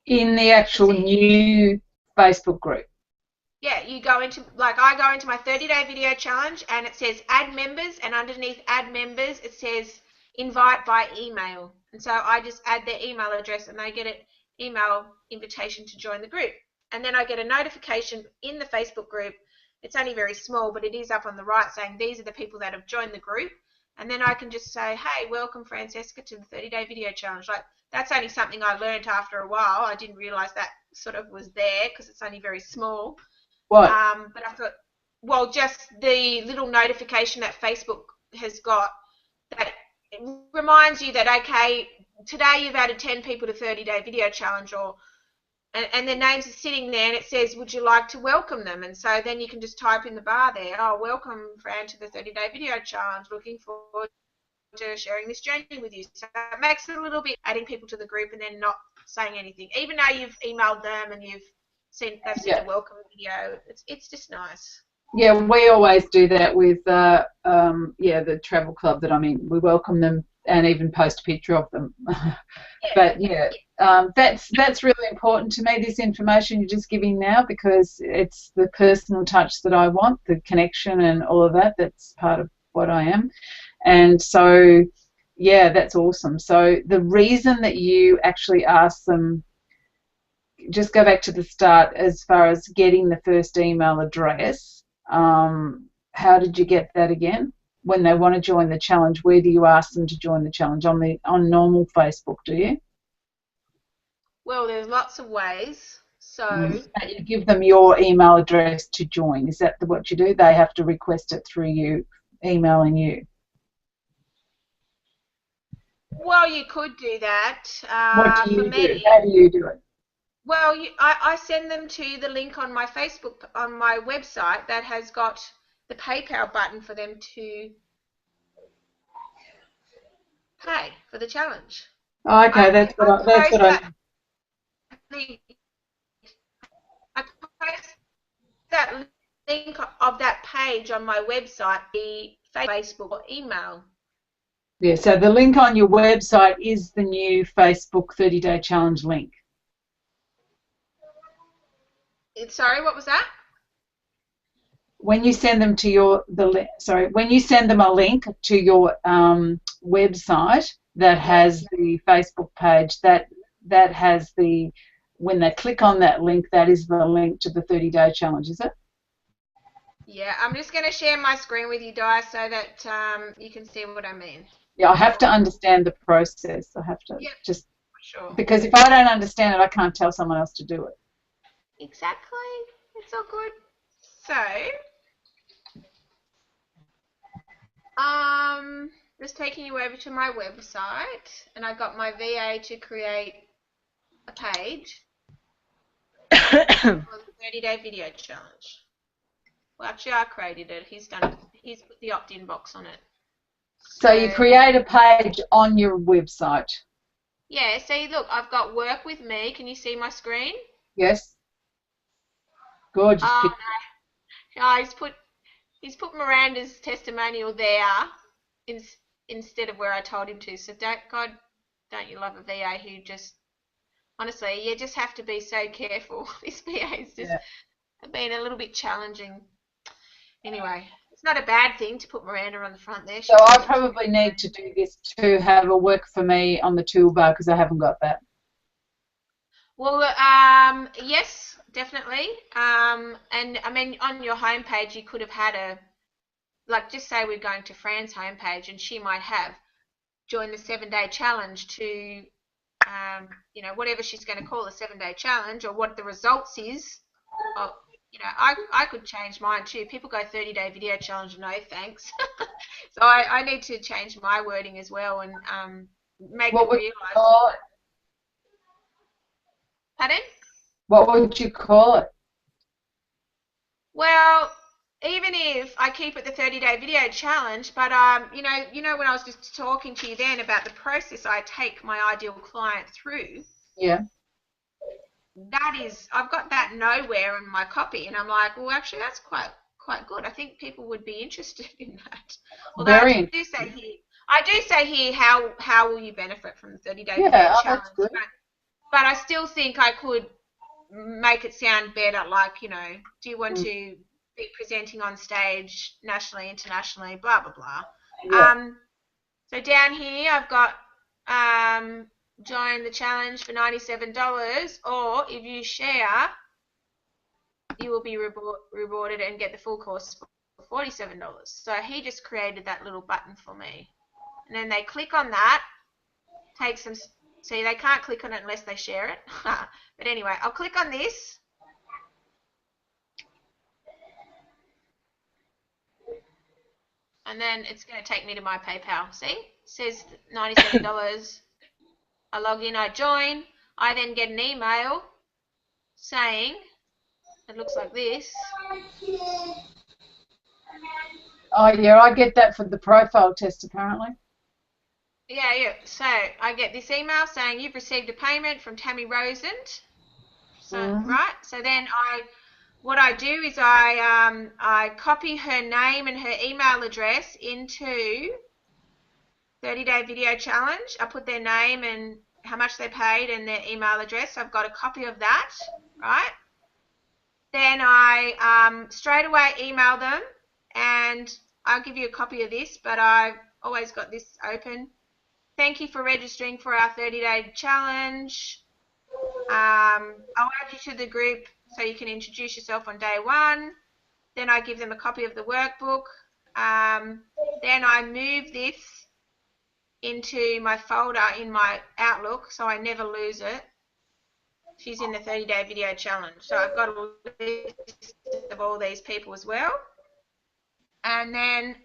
In the actual new Facebook group? Yeah, you go into, like, I go into my 30-day video challenge, and it says add members, and underneath add members it says invite by email. And so I just add their email address, and they get an email invitation to join the group. And then I get a notification in the Facebook group. It's only very small, but it is up on the right, saying these are the people that have joined the group. And then I can just say, hey, welcome Francesca to the 30-day video challenge. Like, that's only something I learned after a while. I didn't realize that sort of was there, because it's only very small. What? But I thought, well, just the little notification that Facebook has got that it reminds you that, okay, today you've added 10 people to 30-day video challenge, or and their names are sitting there, and it says, would you like to welcome them? And so then you can just type in the bar there, oh, welcome, Fran, to the 30-day video challenge. Looking forward to sharing this journey with you. So it makes it a little bit adding people to the group and then not saying anything. Even though you've emailed them and they've sent a welcome video, it's just nice. Yeah, we always do that with the travel club that I'm in. We welcome them and even post a picture of them. Yeah. But yeah, that's really important to me, this information you're just giving now, because it's the personal touch that I want, the connection and all of that. That's part of what I am. And so, yeah, that's awesome. So the reason that you actually asked them, just go back to the start as far as getting the first email address. How did you get that again? When they want to join the challenge, where do you ask them to join the challenge? On normal Facebook, do you? Well, there's lots of ways. So You give them your email address to join. Is that what you do? They have to request it through you emailing you. well, you could do that. What do you For me, do? How do you do it? well, I send them to the link on my Facebook, on my website, that has got the PayPal button for them to pay for the challenge. Oh, okay, that's what I link, I post that link of that page on my website, the Facebook or email. Yeah, so the link on your website is the new Facebook 30-day challenge link. Sorry, what was that? When you send them to when you send them a link to your website that has the Facebook page, that has the, when they click on that link, that is the link to the 30-day challenge, is it? Yeah, I'm just going to share my screen with you, Di, so that you can see what I mean. Yeah, I have to understand the process. I have to just, sure. Because if I don't understand it, I can't tell someone else to do it. Exactly. It's all good. So, just taking you over to my website, and I got my VA to create a page for the 30-day video challenge. Well, actually, I created it. He's done it. He's put the opt-in box on it. So you create a page on your website. Yeah. See, look, I've got work with me. Can you see my screen? Yes. Gorgeous picture. No, he's put Miranda's testimonial there instead of where I told him to. So don't you love a VA who just, honestly, you just have to be so careful. This VA is just been a little bit challenging. Anyway, it's not a bad thing to put Miranda on the front there. So I probably need to do this to have a work for me on the toolbar, because I haven't got that. Well, yes, definitely. And I mean, on your homepage, you could have had just say we're going to Fran's homepage, and she might have joined the 7-day challenge to, whatever she's going to call the 7-day challenge, or what the results is. I could change mine too. People go 30-day video challenge, no thanks. So I need to change my wording as well, and make them realise. Pardon? What would you call it? Well, even if I keep it the 30-day video challenge, but when I was just talking to you then about the process I take my ideal client through. Yeah. I've got that nowhere in my copy, and I'm like, well, actually, that's quite good. I think people would be interested in that. Although I do say here, how will you benefit from the 30-day video challenge? That's good. But I still think I could make it sound better, like, do you want to be presenting on stage nationally, internationally, blah, blah, blah. Yeah. So down here I've got join the challenge for $97, or if you share, you will be rewarded and get the full course for $47. So he just created that little button for me. And then they click on that, takes them. See, they can't click on it unless they share it. But anyway, I'll click on this. And then it's going to take me to my PayPal. See? It says $97. I log in, I join. I then get an email saying, it looks like this. Oh, yeah, I get that for the profile test, apparently. Yeah. So I get this email saying you've received a payment from Tammy Rosent. So right. So then what I do is I copy her name and her email address into 30-day video challenge. I put their name and how much they paid and their email address. I've got a copy of that, right? Then I straight away email them, and I'll give you a copy of this, but I've always got this open. Thank you for registering for our 30-day challenge. I'll add you to the group so you can introduce yourself on day one. Then I give them a copy of the workbook. Then I move this into my folder in my Outlook so I never lose it. She's in the 30-day video challenge. So I've got a list of all these people as well. And then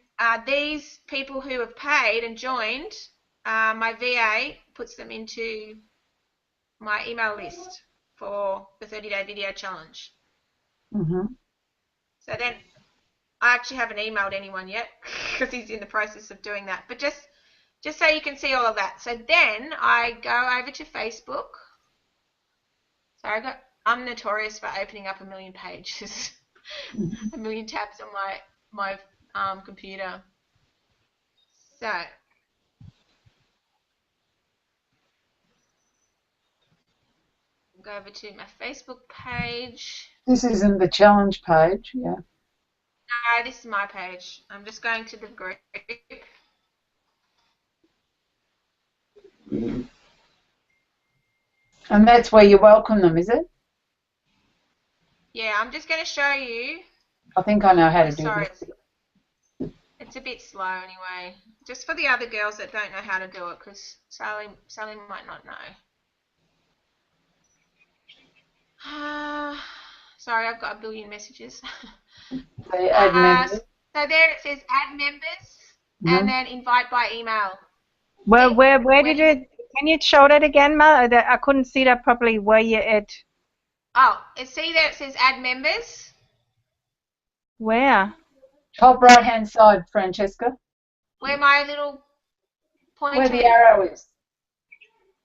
these people who have paid and joined, my VA puts them into my email list for the 30-day video challenge. Mm-hmm. So then I actually haven't emailed anyone yet because he's in the process of doing that. But just so you can see all of that. So then I go over to Facebook. So I'm notorious for opening up a million pages, a million tabs on my computer. So go over to my Facebook page. This isn't the challenge page, yeah. No, this is my page. I'm just going to the group. And that's where you welcome them, is it? Yeah, I'm just going to show you. I think I know how to do Sorry, this. it's a bit slow anyway. Just for the other girls that don't know how to do it, because Sally might not know. Sorry, I've got a billion messages. So add members. So there it says add members, and then invite by email. Well, where did you? Can you show that again, Ma? I couldn't see that properly. Where you at? Oh, see there it says add members. Where? Top right-hand side, Francesca. Where my little pointer. Where the arrow is.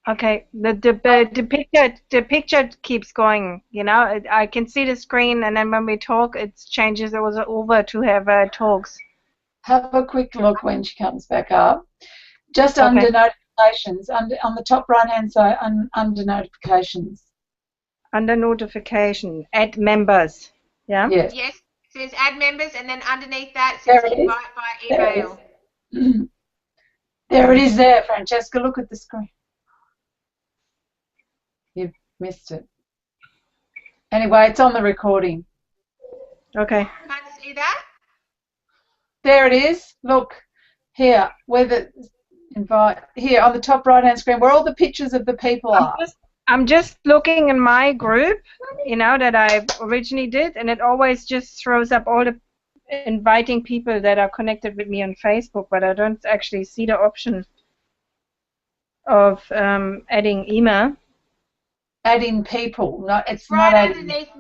Okay, the picture keeps going. You know, I can see the screen, and then when we talk, it changes. It was over to have talks. Have a quick look when she comes back up. Just under notifications, on the top right-hand side, under notifications. Under notification, add members. Yeah. Yes. Yes. It says add members, and then underneath that it says invite by email. There it is there, Francesca. Look at the screen. You've missed it. Anyway, it's on the recording. Okay. Can't you see that? There it is. Look here, where the invite here on the top right-hand screen, where all the pictures of the people are. I'm just looking in my group, you know, that I originally did, and it always just throws up all the inviting people that are connected with me on Facebook, but I don't actually see the option of adding email. Adding people, no, it's right not underneath.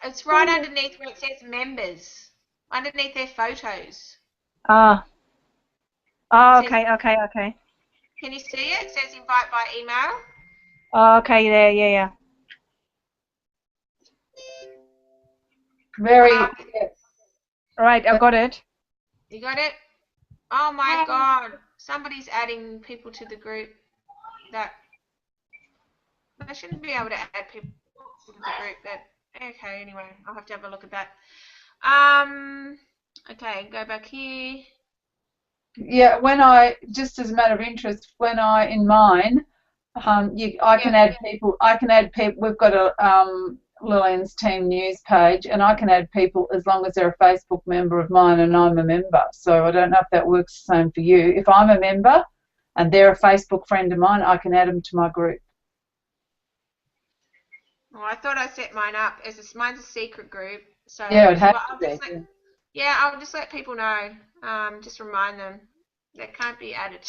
It's right underneath where it says members, underneath their photos. Ah. Oh, okay. Can you see it? It says invite by email. Oh, okay, there, yeah. Very. Right, I got it. You got it? Oh my God! Somebody's adding people to the group. That I shouldn't be able to add people to the group. But okay, anyway, I'll have to have a look at that. Okay, go back here. Yeah, when just as a matter of interest, in mine, I can add people. We've got a Lillian's Team News page, and I can add people as long as they're a Facebook member of mine and I'm a member. So I don't know if that works the same for you. If I'm a member and they're a Facebook friend of mine, I can add them to my group. Well, I thought I set mine up as mine's a secret group. So yeah, it has to be. Yeah, I'll just let people know. Just remind them they can't be added.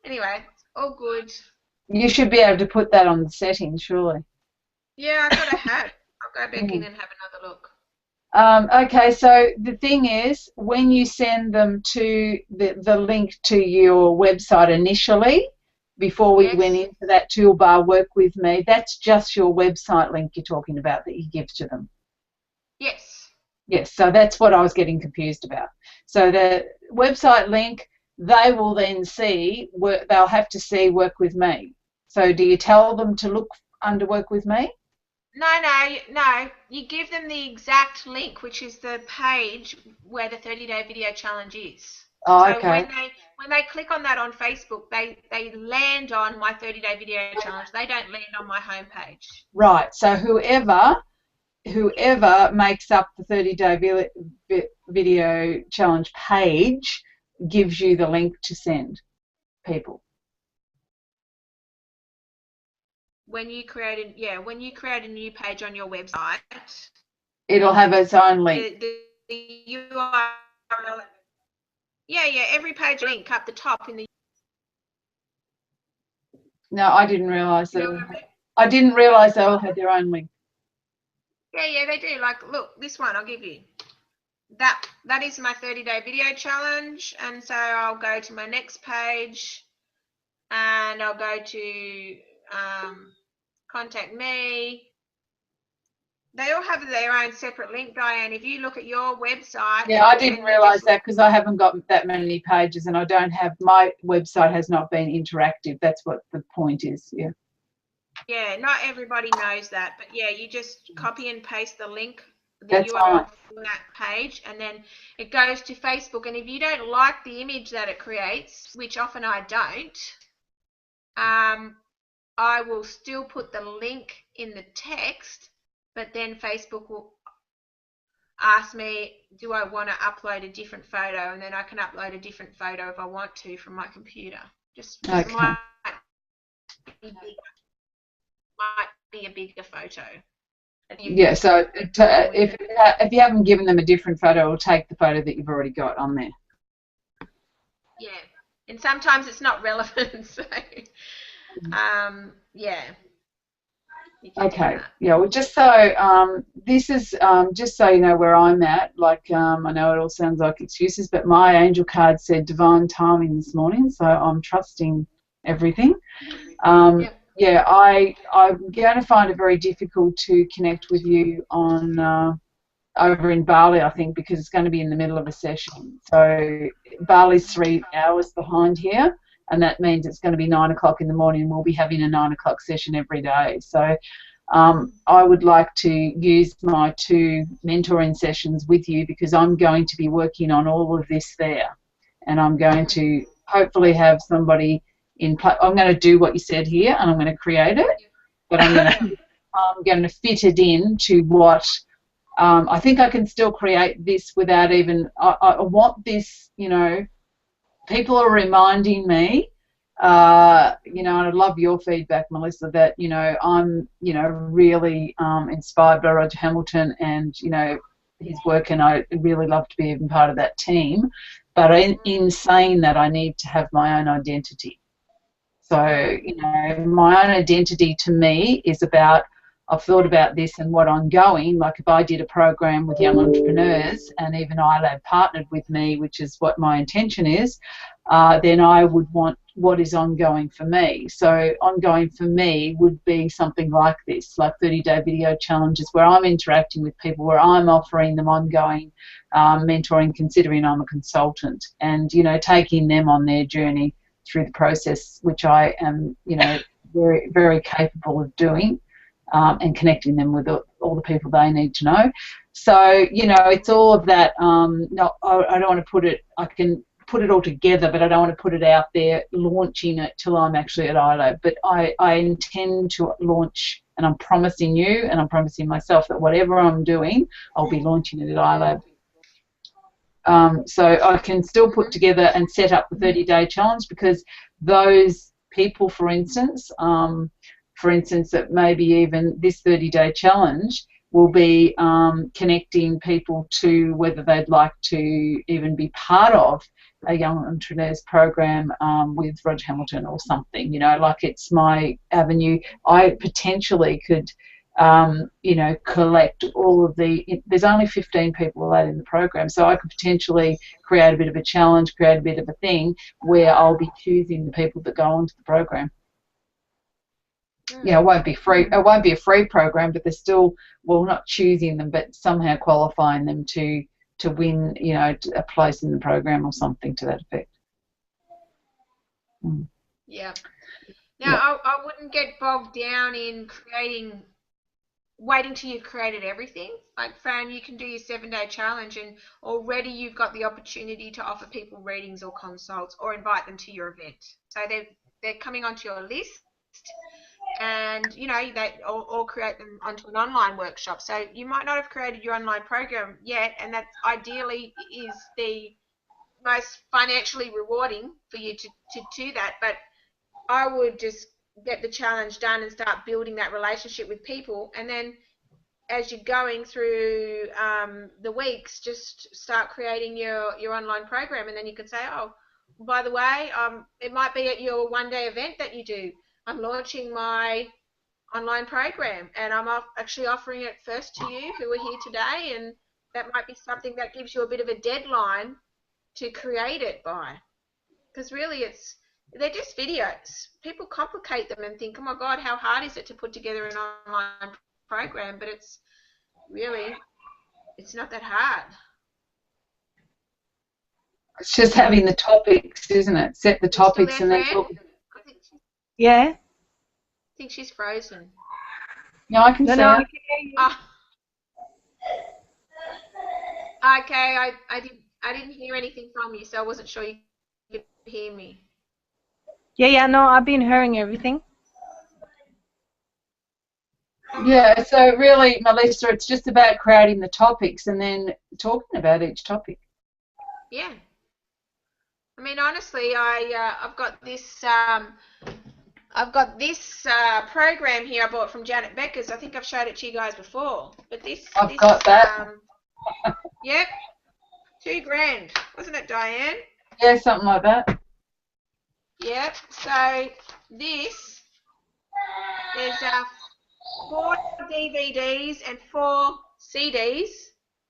Anyway, all good. You should be able to put that on the settings, surely. Yeah, I thought I had. I'll go back in and have another look. Okay, so the thing is, when you send them to the link to your website initially, before we went into that toolbar, work with me, that's just your website link you're talking about that you give to them. Yes. Yes, so that's what I was getting confused about. So the website link they will then see, they'll have to see work with me. So do you tell them to look under work with me? No. You give them the exact link, which is the page where the 30-day video challenge is. Oh, so okay. when they click on that on Facebook, they land on my 30-day video challenge. They don't land on my homepage. Right. So whoever makes up the 30-day video challenge page gives you the link to send people. When you create a new page on your website, it'll have its own link. The URL. Yeah, every page link up the top in the. No, I didn't realise that. I didn't realise they all had their own link. Yeah, they do. Like, look, this one I'll give you. That is my 30-day video challenge, and so I'll go to my next page, and I'll go to contact me. They all have their own separate link, Diane. If you look at your website. Yeah, I didn't realise that because I haven't got that many pages, and I don't have, my website has not been interactive. That's what the point is. Yeah. Yeah, not everybody knows that, but yeah, you just copy and paste the link, the That's URL fine. for that page, and then it goes to Facebook. And if you don't like the image that it creates, which often I don't, I will still put the link in the text, but then Facebook will ask me, do I want to upload a different photo? And then I can upload a different photo if I want to from my computer. Just Okay. might be a bigger photo. Yeah, so if you haven't given them a different photo, it'll take the photo that you've already got on there. Yeah, and sometimes it's not relevant, so yeah. Okay, yeah, well, just so this is just so you know where I'm at. Like, I know it all sounds like excuses, but my angel card said divine timing this morning, so I'm trusting everything. Yeah, I'm going to find it very difficult to connect with you on over in Bali, I think, because it's going to be in the middle of a session. So Bali's 3 hours behind here, and that means it's going to be 9 o'clock in the morning. We'll be having a 9 o'clock session every day. So I would like to use my 2 mentoring sessions with you because I'm going to be working on all of this there, and I'm going to hopefully have somebody in place. I'm going to do what you said here, and I'm going to create it, but I'm going to fit it in to what I think I can still create this without even. I want this, you know. People are reminding me, you know, and I'd love your feedback, Melissa, that, you know, I'm, you know, really inspired by Roger Hamilton and, you know, his work, and I really love to be even part of that team. But in saying that, I need to have my own identity. So, you know, my own identity to me is about, I've thought about this and what I'm going, like if I did a program with young entrepreneurs and even iLab partnered with me, which is what my intention is, then I would want what is ongoing for me. So ongoing for me would be something like this, like 30-day video challenges where I'm interacting with people, where I'm offering them ongoing mentoring, considering I'm a consultant, and, you know, taking them on their journey through the process, which I am, you know, very, very capable of doing. And connecting them with all the people they need to know. So, you know, it's all of that. No, I don't want to put it, I can put it all together, but I don't want to put it out there, launching it till I'm actually at iLab. But I intend to launch, and I'm promising you and I'm promising myself that whatever I'm doing, I'll be launching it at iLab. So I can still put together and set up the 30-day challenge, because those people, for instance, that maybe even this 30-day challenge will be connecting people to whether they'd like to even be part of a young entrepreneurs program with Roger Hamilton or something, you know, like it's my avenue. I potentially could, you know, collect all of there's only 15 people allowed in the program, so I could potentially create a bit of a challenge, create a bit of a thing where I'll be choosing the people that go onto the program. You know, it won't be free. It won't be a free program, but they're still, well, not choosing them, but somehow qualifying them to win, you know, a place in the program or something to that effect. Yeah. Yeah. Now, I wouldn't get bogged down in waiting till you've created everything. Like, Fran, you can do your 7-day challenge, and already you've got the opportunity to offer people readings or consults or invite them to your event. So they're coming onto your list, and or create them onto an online workshop. So you might not have created your online program yet, and that ideally is the most financially rewarding for you to do that. But I would just get the challenge done and start building that relationship with people, and then as you're going through the weeks, just start creating your online program, and then you could say, oh, by the way, it might be at your 1-day event that you do. I'm launching my online program, and I'm actually offering it first to you who are here today, and that might be something that gives you a bit of a deadline to create it by, because really they're just videos. People complicate them and think, oh my God, how hard is it to put together an online program? But it's not that hard. It's just having the topics, isn't it? Set the topics and then talk. Yeah. I think she's frozen. No, I can see I it. can hear you. Okay, I didn't hear anything from you, so I wasn't sure you could hear me. Yeah, no, I've been hearing everything. Yeah, so really, Melissa, it's just about creating the topics and then talking about each topic. Yeah. I mean, honestly, I've got this program here I bought from Janet Beckers. I think I've showed it to you guys before. But I've got that. Yep. $2,000, wasn't it, Diane? Yeah, something like that. Yep. So there's 4 DVDs and 4 CDs.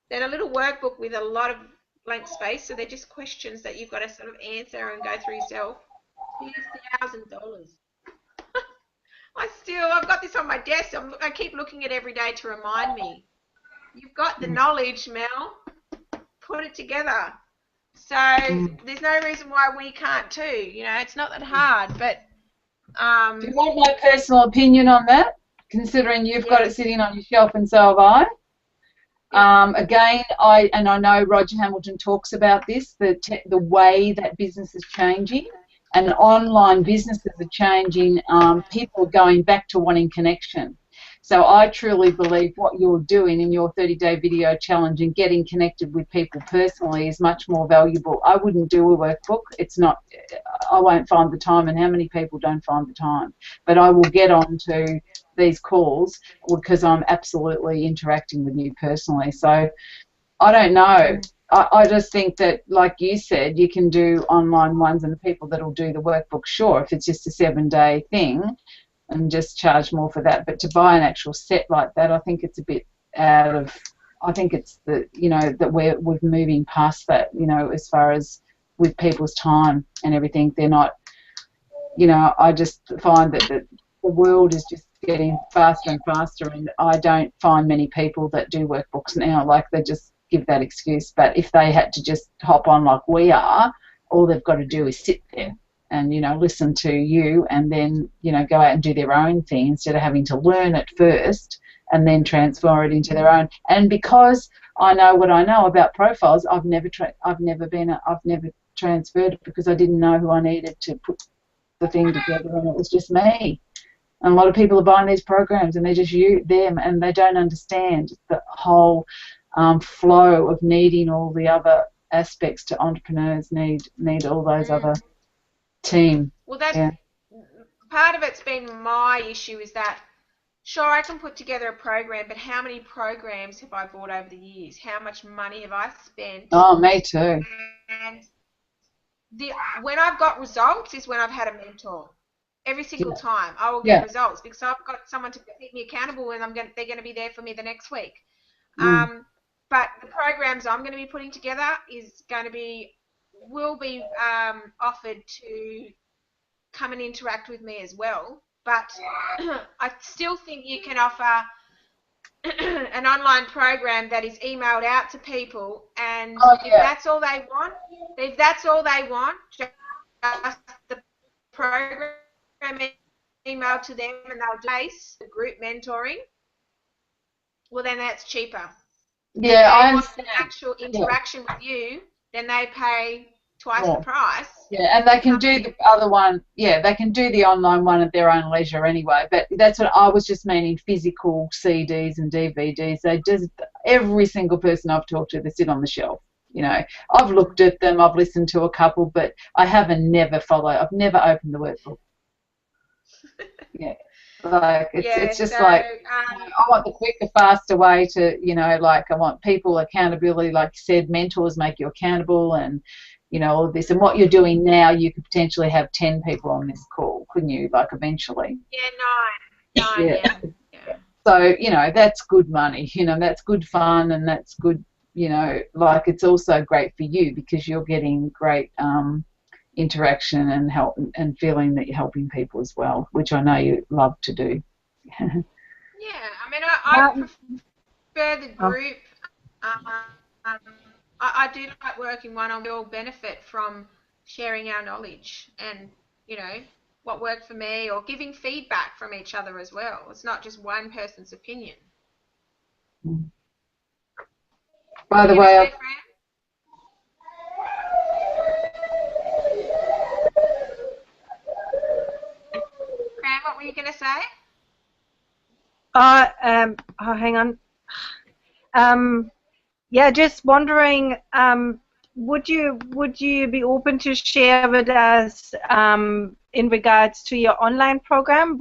They're a little workbook with a lot of blank space, so they're just questions that you've got to sort of answer and go through yourself. $2,000. I've got this on my desk. I keep looking at it every day to remind me. You've got the knowledge, Mel. Put it together. So there's no reason why we can't too. It's not that hard. But do you want my personal opinion on that? Considering you've got it sitting on your shelf and so have I. Again, I know Roger Hamilton talks about this, the way that business is changing and online businesses are changing. People are going back to wanting connection. So I truly believe what you're doing in your 30-day video challenge and getting connected with people personally is much more valuable. I wouldn't do a workbook. It's not, I won't find the time, and how many people don't find the time? But I will get on to these calls because I'm absolutely interacting with you personally. So I don't know. I just think that, like you said, you can do online ones, and the people that will do the workbook, sure, if it's just a 7-day thing, and just charge more for that. But to buy an actual set like that, I think it's a bit out of. I think it's that we're moving past that. As far as with people's time and everything, they're not. I just find that the world is just getting faster and faster, and I don't find many people that do workbooks now. Like, they just give that excuse. But if they had to just hop on like we are, all they've got to do is sit there and listen to you, and then go out and do their own thing instead of having to learn it first and then transfer it into their own. And because I know what I know about profiles, I've never transferred it because I didn't know who I needed to put the thing together, and it was just me. And a lot of people are buying these programs and they're just them, and they don't understand the whole flow of needing all the other aspects to entrepreneurs need all those other team. Well, that's part of it's been my issue, is that sure, I can put together a program, but how many programs have I bought over the years? How much money have I spent? Oh, me too. And when I've got results is when I've had a mentor. Every single time I will get results because I've got someone to keep me accountable, and they're going to be there for me the next week. But the programs I'm going to be putting together will be offered to come and interact with me as well. But I still think you can offer an online program that is emailed out to people, and if that's all they want, just the program email to them and they'll place the group mentoring, well, then that's cheaper. Yeah, I want understand. an actual interaction with you, then they pay twice the price. Yeah, and they can do the other one. Yeah, they can do the online one at their own leisure anyway. But that's what I was just meaning, physical CDs and DVDs. They just, every single person I've talked to, they sit on the shelf. You know, I've looked at them, I've listened to a couple, but I haven't never followed. I've never opened the workbook. Yeah. Like it's just so, like I want the quicker, faster way to, you know, like I want people accountability, like you said, mentors make you accountable, and you know, all of this. And what you're doing now, you could potentially have 10 people on this call, couldn't you? Like eventually. Yeah, nine. Yeah. So you know, that's good money. You know, that's good fun, and that's good. You know, like it's also great for you because you're getting great interaction and help and feeling that you're helping people as well, which I know you love to do. Yeah, I mean, I prefer the group. I do like working one-on-one. We all benefit from sharing our knowledge and, you know, what worked for me, or giving feedback from each other as well. It's not just one person's opinion. By the way, Fran, what were you going to say? Hang on. Yeah, just wondering, would you be open to share with us in regards to your online program?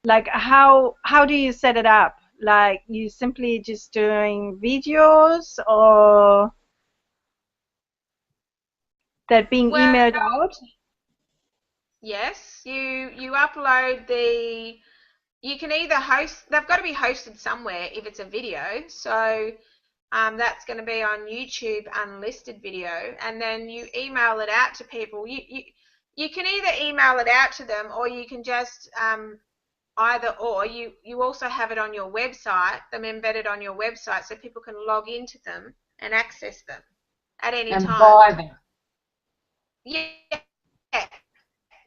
How do you set it up? Like, you simply just doing videos, or that being emailed out? Yes, you upload the. You can either host. They've got to be hosted somewhere if it's a video. So that's going to be on YouTube unlisted video, and then you email it out to people. You can either email it out to them, or you can just either or. You also have it on your website, them embedded on your website, so people can log into them and access them at any time. And buy them. Yeah,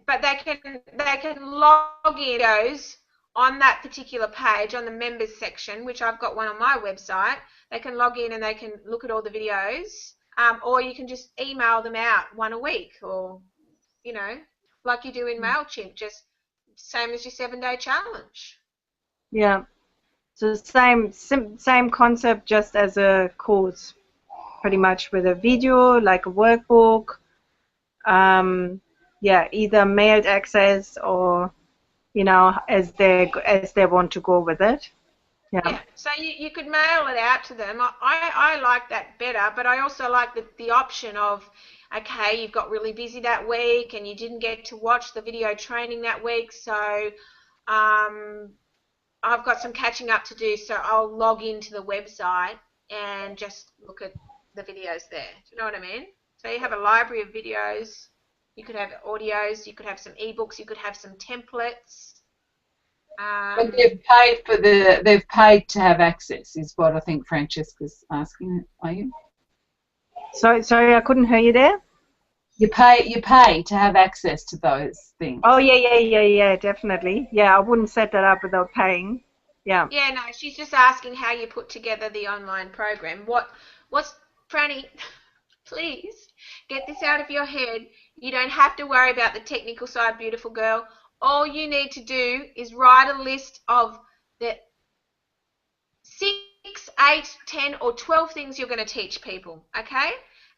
but they can log in those on that particular page on the members section, which I've got one on my website. They can log in and they can look at all the videos, or you can just email them out one a week, or, you know, like you do in MailChimp, just same as your 7-day challenge. Yeah. So same concept, just as a course, pretty much, with a video, like a workbook. Yeah, either mailed access, or, you know, as they want to go with it. Yeah. So you could mail it out to them. I like that better, but I also like the option of, okay, you've got really busy that week and you didn't get to watch the video training that week, so I've got some catching up to do, so I'll log into the website and just look at the videos there. Do you know what I mean? So you have a library of videos. You could have audios. You could have some ebooks. You could have some templates. But they've paid to have access, is what I think Francesca's asking. Are you? Sorry, I couldn't hear you there. You pay to have access to those things. Oh yeah, definitely. Yeah, I wouldn't set that up without paying. Yeah. Yeah, no, she's just asking how you put together the online program. What's Franny? Please get this out of your head. You don't have to worry about the technical side, beautiful girl. All you need to do is write a list of the 6, 8, 10, or 12 things you're going to teach people, okay?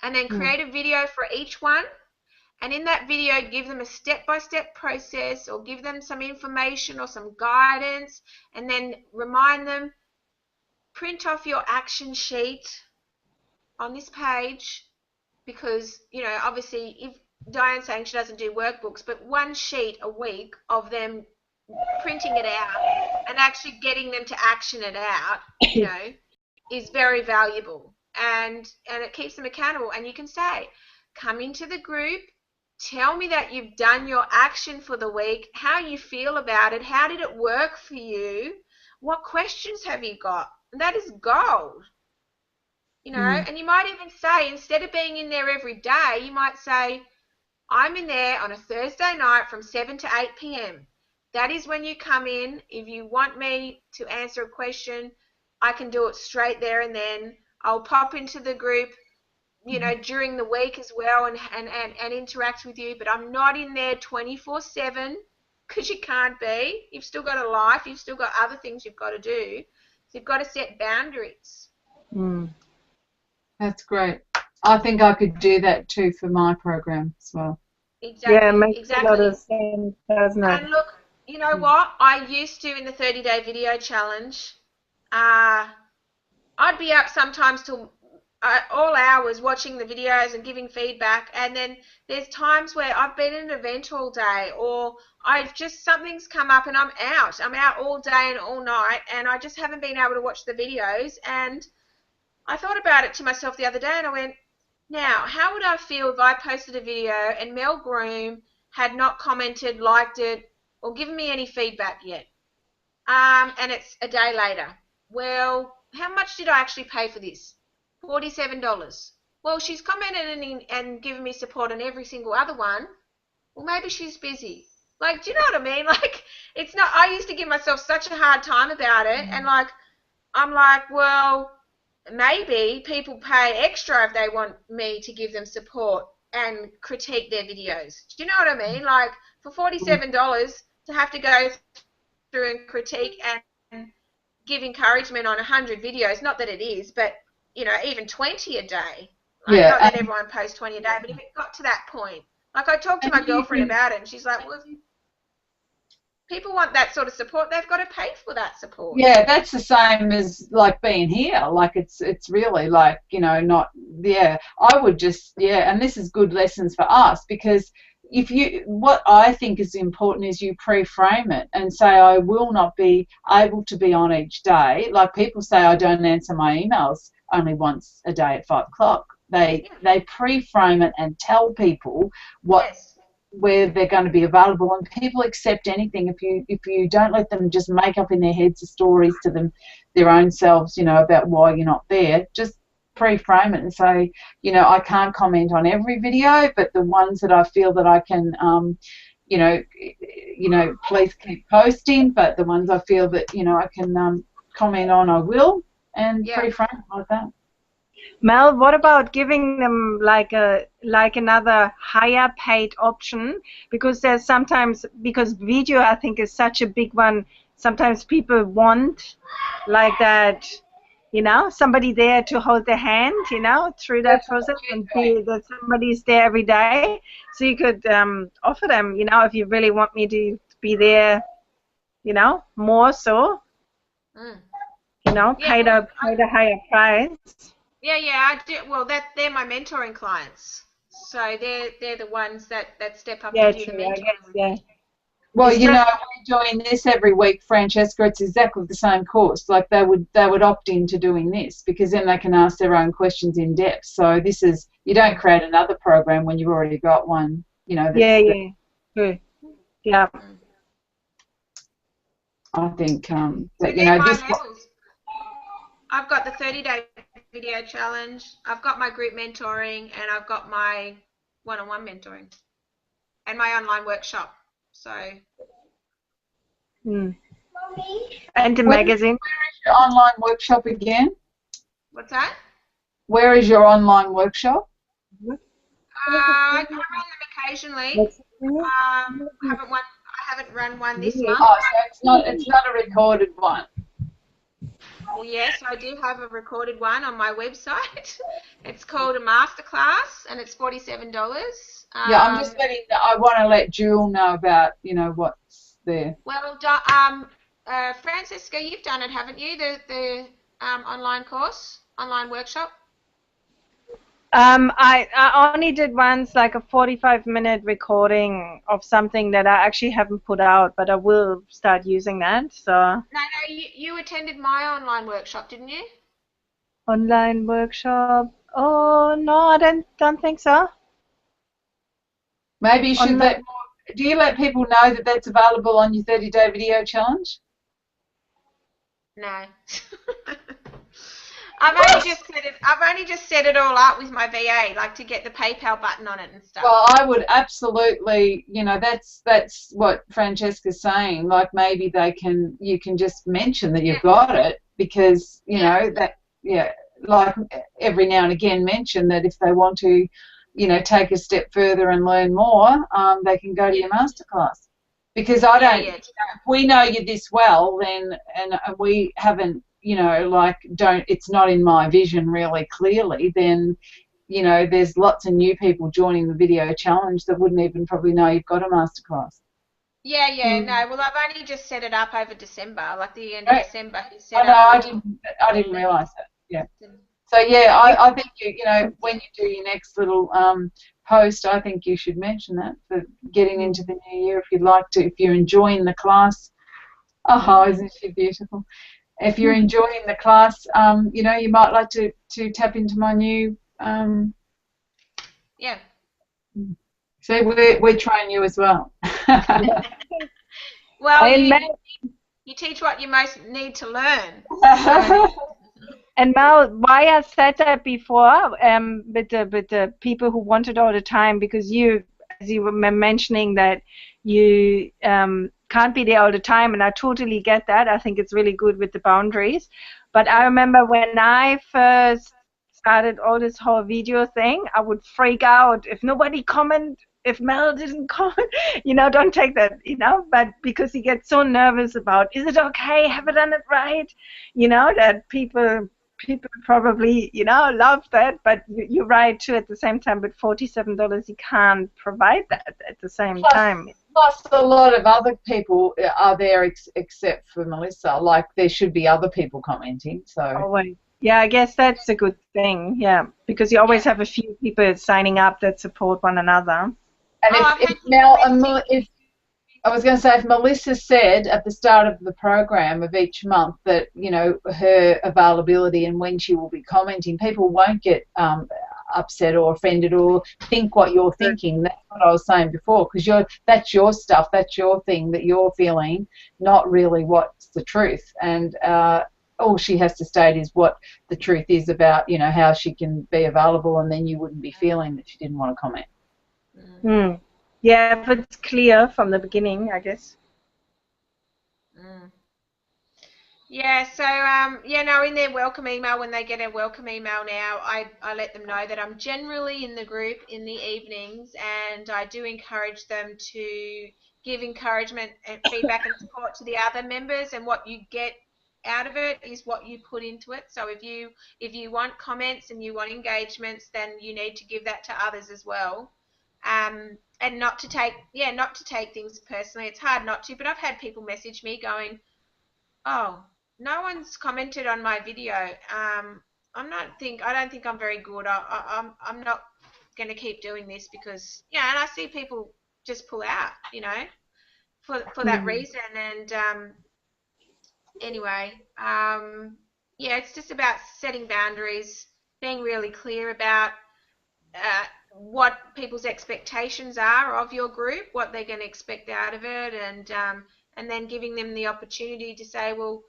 And then create a video for each one. And in that video, give them a step-by-step process, or give them some information or some guidance, and then remind them, print off your action sheet on this page, because, you know, obviously, if Diane's saying she doesn't do workbooks, but one sheet a week of them printing it out and actually getting them to action it out, you know, is very valuable, and it keeps them accountable. And you can say, come into the group, tell me that you've done your action for the week, how you feel about it, how did it work for you, what questions have you got? And that is gold. You know, and you might even say, instead of being in there every day, you might say, I'm in there on a Thursday night from 7 to 8 p.m. That is when you come in. If you want me to answer a question, I can do it straight there and then. I'll pop into the group, you know, during the week as well and interact with you, but I'm not in there 24/7 because you can't be. You've still got a life. You've still got other things you've got to do. So you've got to set boundaries. Mm. That's great. I think I could do that too for my program as well. Exactly. Yeah, it makes exactly. a lot of sense, doesn't it? And look, you know what? I used to in the 30-day video challenge. I'd be up sometimes till all hours watching the videos and giving feedback, and then there's times where I've been in an event all day, or something's come up and I'm out all day and all night, and I just haven't been able to watch the videos. And I thought about it to myself the other day, and I went, now, how would I feel if I posted a video and Mel Groom had not commented, liked it, or given me any feedback yet? And it's a day later. Well, how much did I actually pay for this? $47. Well, she's commented and given me support on every single other one. Well, maybe she's busy. Like, do you know what I mean? Like, it's not, I used to give myself such a hard time about it, and like, I'm like, well, maybe people pay extra if they want me to give them support and critique their videos. Do you know what I mean? Like, for $47 to have to go through and critique and give encouragement on 100 videos, not that it is, but, you know, even 20 a day. Like, Yeah. not that everyone posts 20 a day, but if it got to that point. Like, I talked to my girlfriend about it, and she's like, well, if people want that sort of support, they've got to pay for that support. Yeah, that's the same as like being here. Like it's really like, you know, not, yeah, I would just, yeah, and this is good lessons for us, because what I think is important is you pre-frame it and say, I will not be able to be on each day. Like people say, I don't answer my emails only once a day at 5 o'clock. They pre-frame it and tell people where they're going to be available, and people accept anything if you don't let them just make up in their heads the stories to their own selves, you know, about why you're not there. Just pre-frame it and say, you know, I can't comment on every video, but the ones that I feel that I can, you know, please keep posting. But the ones I feel that, you know, I can comment on, I will, and pre-frame it like that. Mel, what about giving them like another higher paid option? Because there's sometimes, because video I think is such a big one, sometimes people want like that, you know, somebody there to hold their hand, you know, through that process, and see that somebody's there every day. So you could offer them, you know, if you really want me to be there, you know, more so, you know, pay the higher price. Yeah, I do. Well, they're my mentoring clients, so they're the ones that step up and do the mentoring. Yeah. Well, you know, we're doing this every week, Francesca. It's exactly the same course. Like they would opt into doing this, because then they can ask their own questions in depth. So this is, you don't create another program when you've already got one. You know. Good. Yeah. I think but you know, this. I've got the 30-day video challenge, I've got my group mentoring, and I've got my one-on-one mentoring and my online workshop. So and the magazine. Where is your online workshop again? What's that? Where is your online workshop? I run them occasionally. I haven't run one this month. Oh, so it's not a recorded one. Well, yes, I do have a recorded one on my website. It's called a masterclass, and it's $47. Yeah, I'm just I want to let Jewel know about, you know, what's there. Well, Francesca, you've done it, haven't you? The online course, online workshop. I only did once, like a 45-minute recording of something that I actually haven't put out, but I will start using that. So. No, you attended my online workshop, didn't you? Online workshop? Oh no, I don't think so. Maybe you should do you let people know that that's available on your 30-day video challenge? No. I've only just set it all up with my VA, like to get the PayPal button on it and stuff. Well, I would absolutely, that's what Francesca's saying. Like maybe you can just mention that you've got it because, like every now and again mention that if they want to, take a step further and learn more, they can go to your masterclass. Because if we know you this well, then, and we haven't, it's not in my vision really clearly, then, there's lots of new people joining the video challenge that wouldn't even probably know you've got a masterclass. No. Well, I've only just set it up over December, like the end of December. I didn't realise that. Yeah. So I think when you do your next little post, I think you should mention that for getting into the new year if you'd like to. If you're enjoying the class, isn't she beautiful? If you're enjoying the class, you might like to tap into my new. See, we're trying you as well. Well, you teach what you most need to learn. And Mel, why I said that before with the people who want it all the time, because as you were mentioning that you can't be there all the time, and I totally get that. I think it's really good with the boundaries. But I remember when I first started all this whole video thing, I would freak out if nobody commented, if Mel didn't comment, don't take that, but because you get so nervous about, is it okay, have I done it right, that people probably, love that, but you're right too, at the same time, with $47, you can't provide that at the same time. Plus, a lot of other people are there except for Melissa. Like, there should be other people commenting. So. Always. Yeah, I guess that's a good thing. Yeah, because you always have a few people signing up that support one another. And if Melissa said at the start of the program of each month that her availability and when she will be commenting, people won't get upset or offended or think what you're thinking. That's what I was saying before, because that's your stuff, that's your thing that you're feeling, not really what's the truth. And all she has to state is what the truth is about, how she can be available, and then you wouldn't be feeling that she didn't want to comment. Yeah, if it's clear from the beginning, I guess. Yeah, so, in their welcome email, when they get a welcome email now, I let them know that I'm generally in the group in the evenings, and I do encourage them to give encouragement and feedback and support to the other members, and what you get out of it is what you put into it. So if you want comments and you want engagements, then you need to give that to others as well. And not to take things personally. It's hard not to, but I've had people message me going, "Oh, no one's commented on my video. I don't think I'm very good. I'm not going to keep doing this because and I see people just pull out, for that reason. And anyway, it's just about setting boundaries, being really clear about what people's expectations are of your group, what they're going to expect out of it, and then giving them the opportunity to say, well,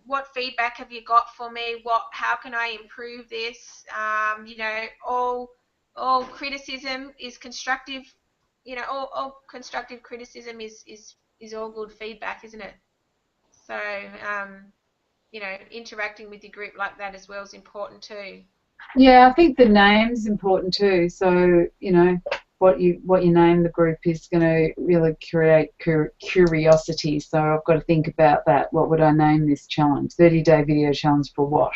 what feedback have you got for me? How can I improve this? All criticism is constructive. All constructive criticism is all good feedback, isn't it? So, interacting with your group like that as well is important too. Yeah, I think the name's important too. So, what you name the group is going to really create curiosity. So I've got to think about that. What would I name this challenge? 30-day video challenge for what?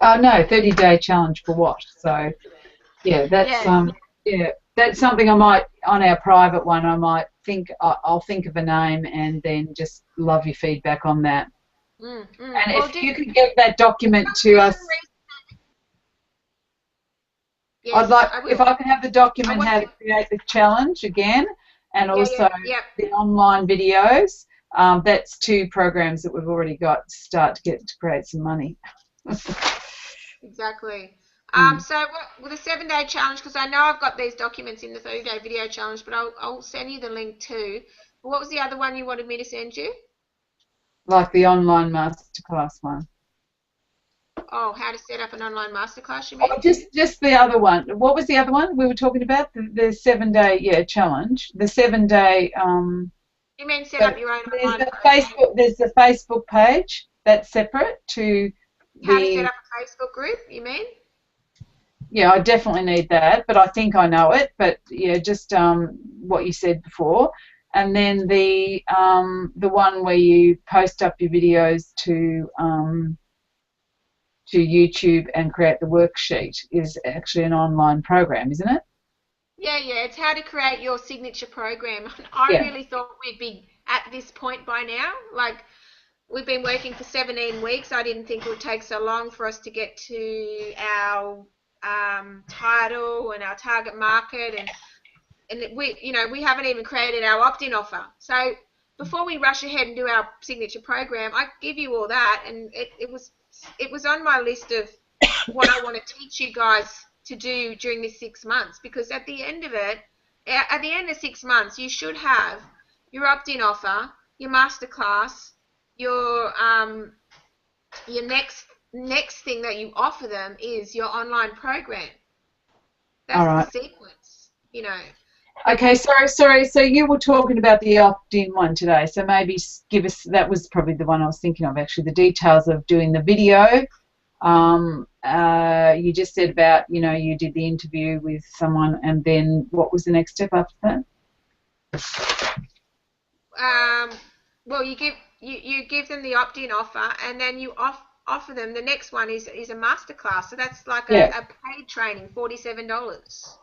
30-day challenge for what? So, that's something I might, on our private one, I might think, I'll think of a name and then just love your feedback on that. And if you could get that document to us. Yes, if I could have the document how to create the challenge again, and also the online videos. That's 2 programs that we've already got to start to create some money. Exactly. So with the 7-day challenge, because I know I've got these documents in the 30-day video challenge, but I'll send you the link too. But what was the other one you wanted me to send you? Like the online masterclass one. Oh, how to set up an online masterclass, you mean? Oh, just the other one. What was the other one we were talking about? The 7-day challenge. The 7-day. You mean set up your own There's online the program? Facebook. There's the Facebook page that's separate to How to set the. up a Facebook group, you mean? Yeah, I definitely need that, but I think I know it. But yeah, just what you said before, and then the one where you post up your videos to YouTube and create the worksheet is actually an online program, isn't it? Yeah, it's how to create your signature program. I Yeah. really thought we'd be at this point by now. Like, we've been working for 17 weeks. I didn't think it would take so long for us to get to our title and our target market, and we haven't even created our opt-in offer. So before we rush ahead and do our signature program, I give you all that, and it was on my list of what I want to teach you guys to do during this 6 months, because at the end of 6 months, you should have your opt-in offer, your masterclass, your next thing that you offer them is your online program. That's All right. the sequence, Okay, sorry. So you were talking about the opt-in one today. So maybe give us, that was probably the one I was thinking of actually, the details of doing the video. You just said about, you did the interview with someone, and then what was the next step after that? Well, you give them the opt-in offer, and then you offer them, the next one is a masterclass. So that's like a paid training, $47.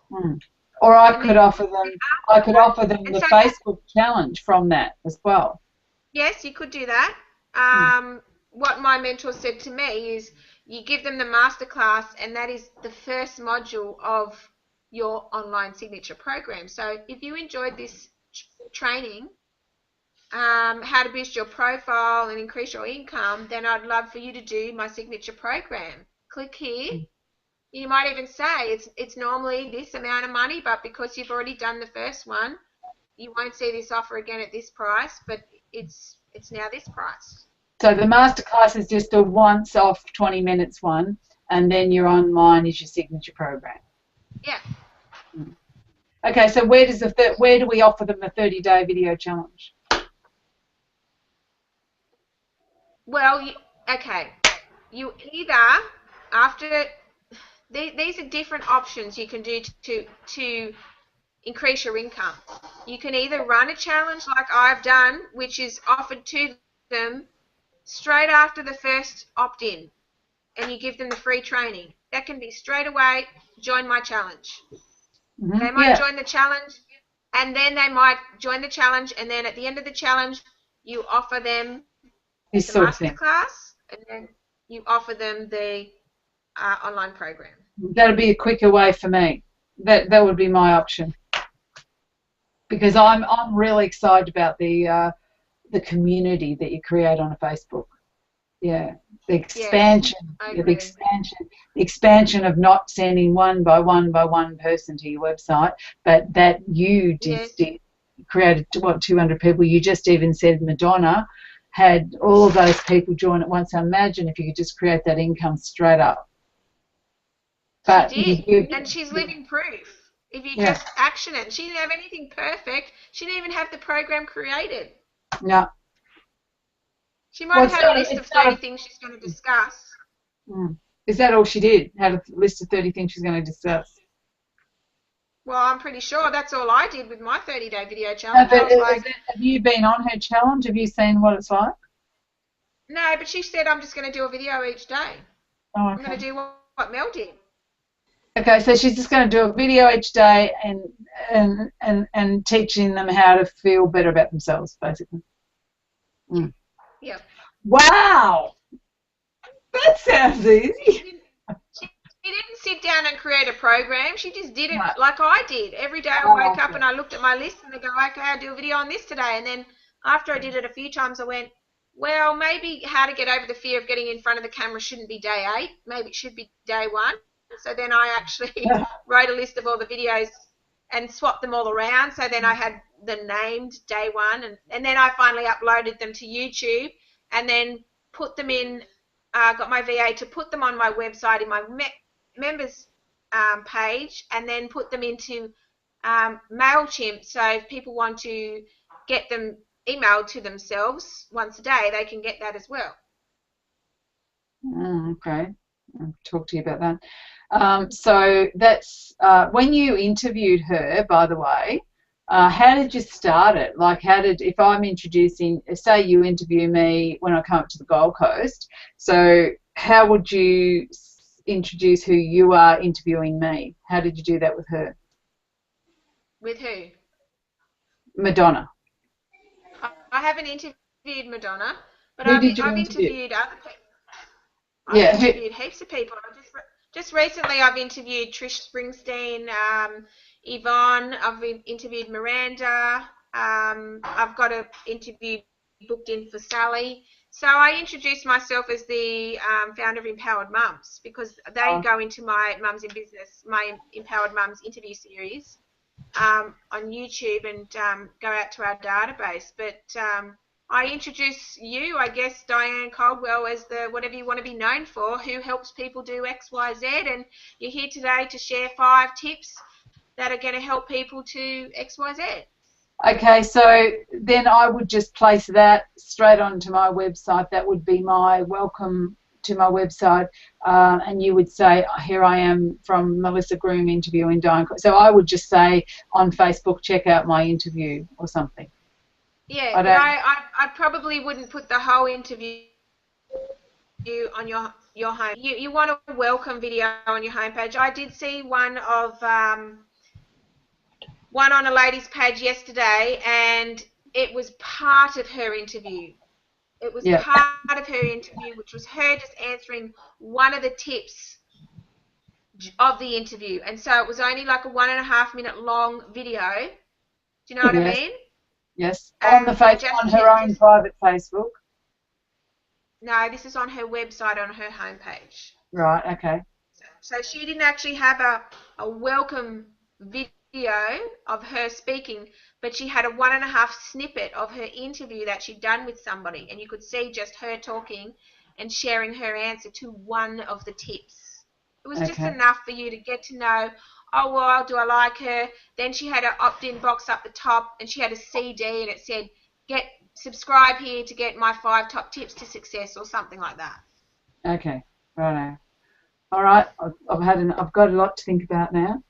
Or I could offer them the Facebook challenge from that as well. Yes, you could do that. What my mentor said to me is you give them the masterclass, and that is the first module of your online signature program. So if you enjoyed this training, how to boost your profile and increase your income, then I'd love for you to do my signature program. Click here. You might even say it's normally this amount of money, but because you've already done the first one, you won't see this offer again at this price, but it's now this price. So the masterclass is just a once-off 20 minutes one, and then your online is your signature program. Yeah. Okay, so where do we offer them the 30-day video challenge? Well, you either, after, these are different options you can do to increase your income. You can either run a challenge like I've done, which is offered to them straight after the first opt-in, and you give them the free training. That can be straight away, join my challenge. They might join the challenge, and then they might join the challenge, and then at the end of the challenge, you offer them the masterclass, and then you offer them the online program. That'll be a quicker way for me. That would be my option, because I'm really excited about the community that you create on a Facebook. Yeah, the expansion, the expansion of not sending one by one person to your website, but that you just created 200 people. You just even said Madonna had all of those people join at once. So imagine if you could just create that income straight up. But she did, and she's living proof. If you just action it, she didn't have anything perfect. She didn't even have the program created. No. She might have had a list of 30 things she's going to discuss. Is that all she did? Had a list of 30 things she's going to discuss? Well, I'm pretty sure that's all I did with my 30-day video challenge. No, but have you been on her challenge? Have you seen what it's like? No, but she said I'm just going to do a video each day. Oh, okay. I'm going to do what Mel did. Okay, so she's just going to do a video each day and teaching them how to feel better about themselves, basically. Yeah. Wow, that sounds easy. She didn't sit down and create a program. She just did it like I did. Every day I woke up and I looked at my list and I go, okay, I'll do a video on this today. And then after I did it a few times, I went, well, maybe how to get over the fear of getting in front of the camera shouldn't be day 8. Maybe it should be day 1. So then I actually wrote a list of all the videos and swapped them all around. So then I had them named day 1, and then I finally uploaded them to YouTube and then put them in got my VA to put them on my website in my members page, and then put them into MailChimp. So if people want to get them emailed to themselves once a day, they can get that as well. Okay, I'll talk to you about that. So that's when you interviewed her, by the way. How did you start it? Like, if I'm introducing, say you interview me when I come up to the Gold Coast, so how would you introduce who you are interviewing me? How did you do that with her? With who? Madonna. I haven't interviewed Madonna, but Who did you I've interview? interviewed other people. Yeah, I've interviewed heaps of people. Just recently I've interviewed Trish Springsteen, Yvonne, I've interviewed Miranda, I've got an interview booked in for Sally. So I introduced myself as the founder of Empowered Mums, because they go into my Mums in Business, my Empowered Mums interview series on YouTube, and go out to our database. But I introduce you, I guess, Diane Caldwell, as the whatever you want to be known for, who helps people do X, Y, Z, and you're here today to share 5 tips that are going to help people to X, Y, Z. Okay, so then I would just place that straight onto my website. That would be my welcome to my website, and you would say, here I am from Melissa Groom interviewing Diane. So I would just say on Facebook, check out my interview or something. Yeah, but I probably wouldn't put the whole interview on your home. You want a welcome video on your homepage. I did see one on a lady's page yesterday, and it was part of her interview. It was part of her interview, which was her just answering one of the tips of the interview. And so it was only like a 1.5 minute long video. Do you know what I mean? Yes. On her own private Facebook? No, this is on her website, on her homepage. Right, okay. So she didn't actually have a welcome video of her speaking, but she had a 1.5 snippet of her interview that she'd done with somebody, and you could see just her talking and sharing her answer to one of the tips. It was just enough for you to get to know, oh, well, do I like her? Then she had an opt-in box up the top, and she had a CD, and it said, subscribe here to get my 5 top tips to success, or something like that. Okay, righto. All right, I've got a lot to think about now.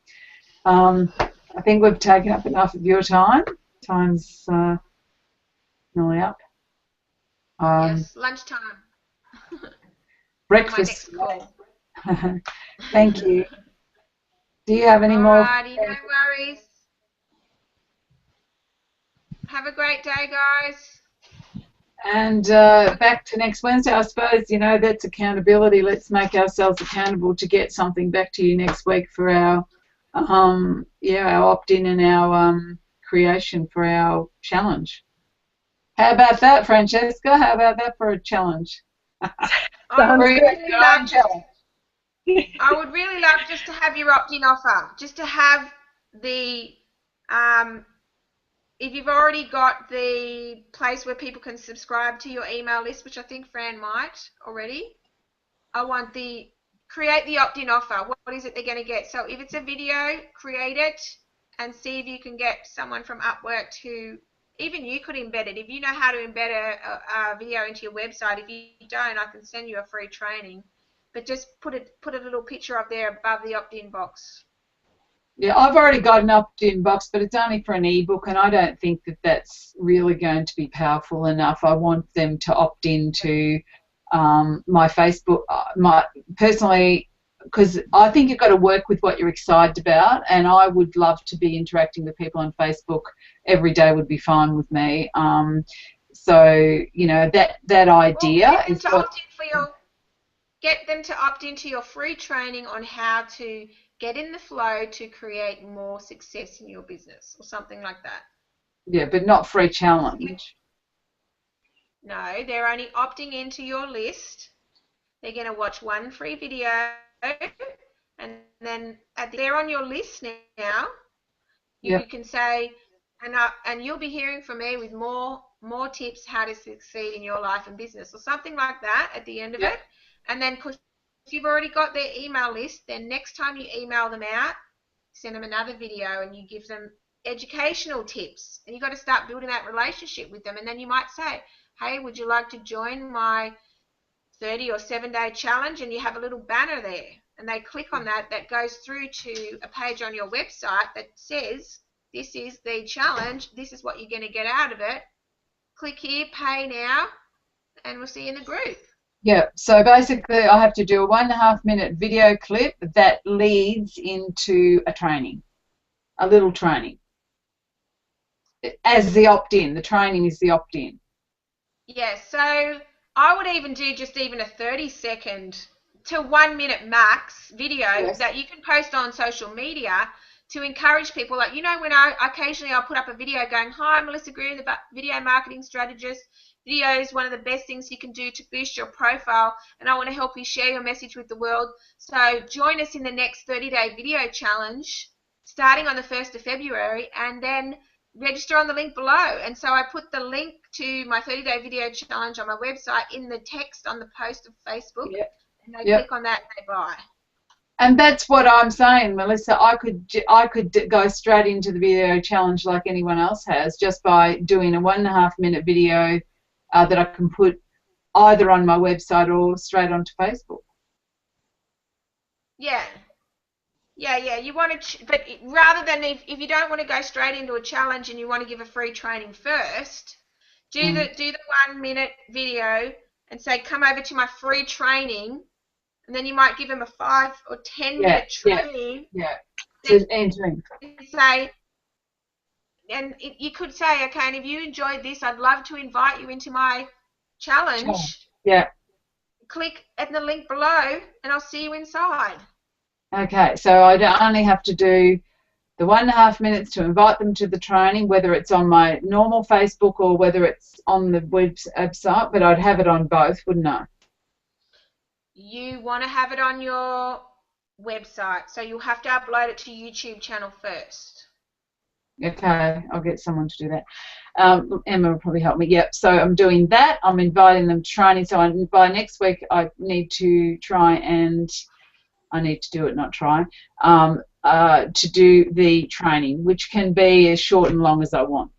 I think we've taken up enough of your time. Time's nearly up. Yes, lunchtime. Breakfast. My next call. Thank you. Do you have any more? Alrighty, no worries. Have a great day, guys. And back to next Wednesday, I suppose, that's accountability. Let's make ourselves accountable to get something back to you next week for our opt-in and our creation for our challenge. How about that, Francesca? How about that for a challenge? I would really love just to have your opt-in offer, just to have the if you've already got the place where people can subscribe to your email list, which I think Fran might already, I want create the opt-in offer. What is it they're going to get? So if it's a video, create it and see if you can get someone from Upwork to, even you could embed it. If you know how to embed a video into your website, if you don't, I can send you a free training. But just put a little picture up there above the opt-in box. Yeah, I've already got an opt-in box, but it's only for an ebook, and I don't think that that's really going to be powerful enough. I want them to opt in to my Facebook, personally, because I think you've got to work with what you're excited about, and I would love to be interacting with people on Facebook every day would be fine with me. So, that idea is get them to opt into your free training on how to get in the flow to create more success in your business or something like that. Yeah, but not free challenge. No, they're only opting into your list. They're going to watch one free video, and then they're on your list now. You can say, and you'll be hearing from me with more more tips how to succeed in your life and business, or something like that at the end of it. And then, because you've already got their email list, then next time you email them out, send them another video and you give them educational tips. And you've got to start building that relationship with them. And then you might say, hey, would you like to join my 30 or 7-day challenge? And you have a little banner there. And they click on that. That goes through to a page on your website that says, this is the challenge. This is what you're going to get out of it. Click here, pay now, and we'll see you in the group. Yeah, so basically I have to do a 1.5-minute video clip that leads into a training, a little training. As the opt-in, the training is the opt-in. Yeah, so I would even do just even a 30-second to 1 minute max video that you can post on social media to encourage people. Like, you know, when occasionally I'll put up a video going, hi, I'm Melissa Green, the video marketing strategist. Video is one of the best things you can do to boost your profile, and I want to help you share your message with the world. So join us in the next 30-day video challenge starting on the 1st of February, and then register on the link below. And so I put the link to my 30-day video challenge on my website in the text on the post of Facebook, and they click on that and they buy. And that's what I'm saying, Melissa. I could go straight into the video challenge like anyone else has, just by doing a 1.5-minute video that I can put either on my website or straight onto Facebook. Yeah. You want to, but rather than if you don't want to go straight into a challenge and you want to give a free training first, do the 1 minute video and say, come over to my free training, and then you might give them a 5 or 10 minute training. Say, and you could say, okay, and if you enjoyed this, I'd love to invite you into my challenge. Yeah. Click at the link below, and I'll see you inside. Okay, so I only have to do the 1.5 minutes to invite them to the training, whether it's on my normal Facebook or whether it's on the website, but I'd have it on both, wouldn't I? You want to have it on your website, so you'll have to upload it to YouTube channel first. Okay, I'll get someone to do that. Emma will probably help me. Yep, so I'm doing that. I'm inviting them to training. So by next week, I need to try and to do the training, which can be as short and long as I want.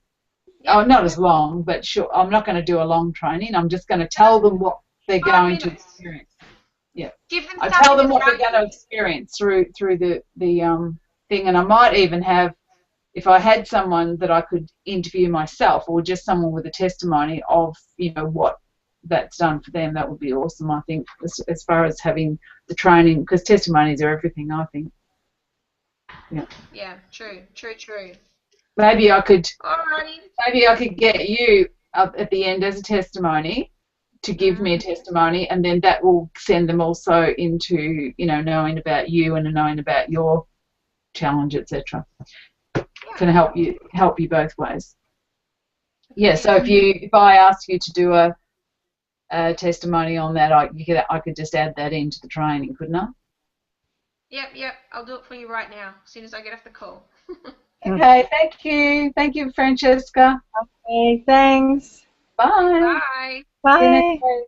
Oh, not as long, but short. I'm not going to do a long training. I'm just going to tell them what they're going to experience. Yeah, I tell them what they're going to experience through the thing, and I might even have, if I had someone that I could interview myself, or just someone with a testimony of, you know, what that's done for them, that would be awesome, I think, as far as having the training, because testimonies are everything, I think. Yeah, true. Maybe I could. Alrighty. Maybe I could get you up at the end as a testimony to give me a testimony, and then that will send them also into, you know, knowing about you and knowing about your challenge, etc. Can help you both ways. Yeah. So if I ask you to do a testimony on that, I could just add that into the training, couldn't I? Yep. I'll do it for you right now, as soon as I get off the call. Okay. Thank you, Francesca. Okay. Thanks. Bye. Bye. Bye.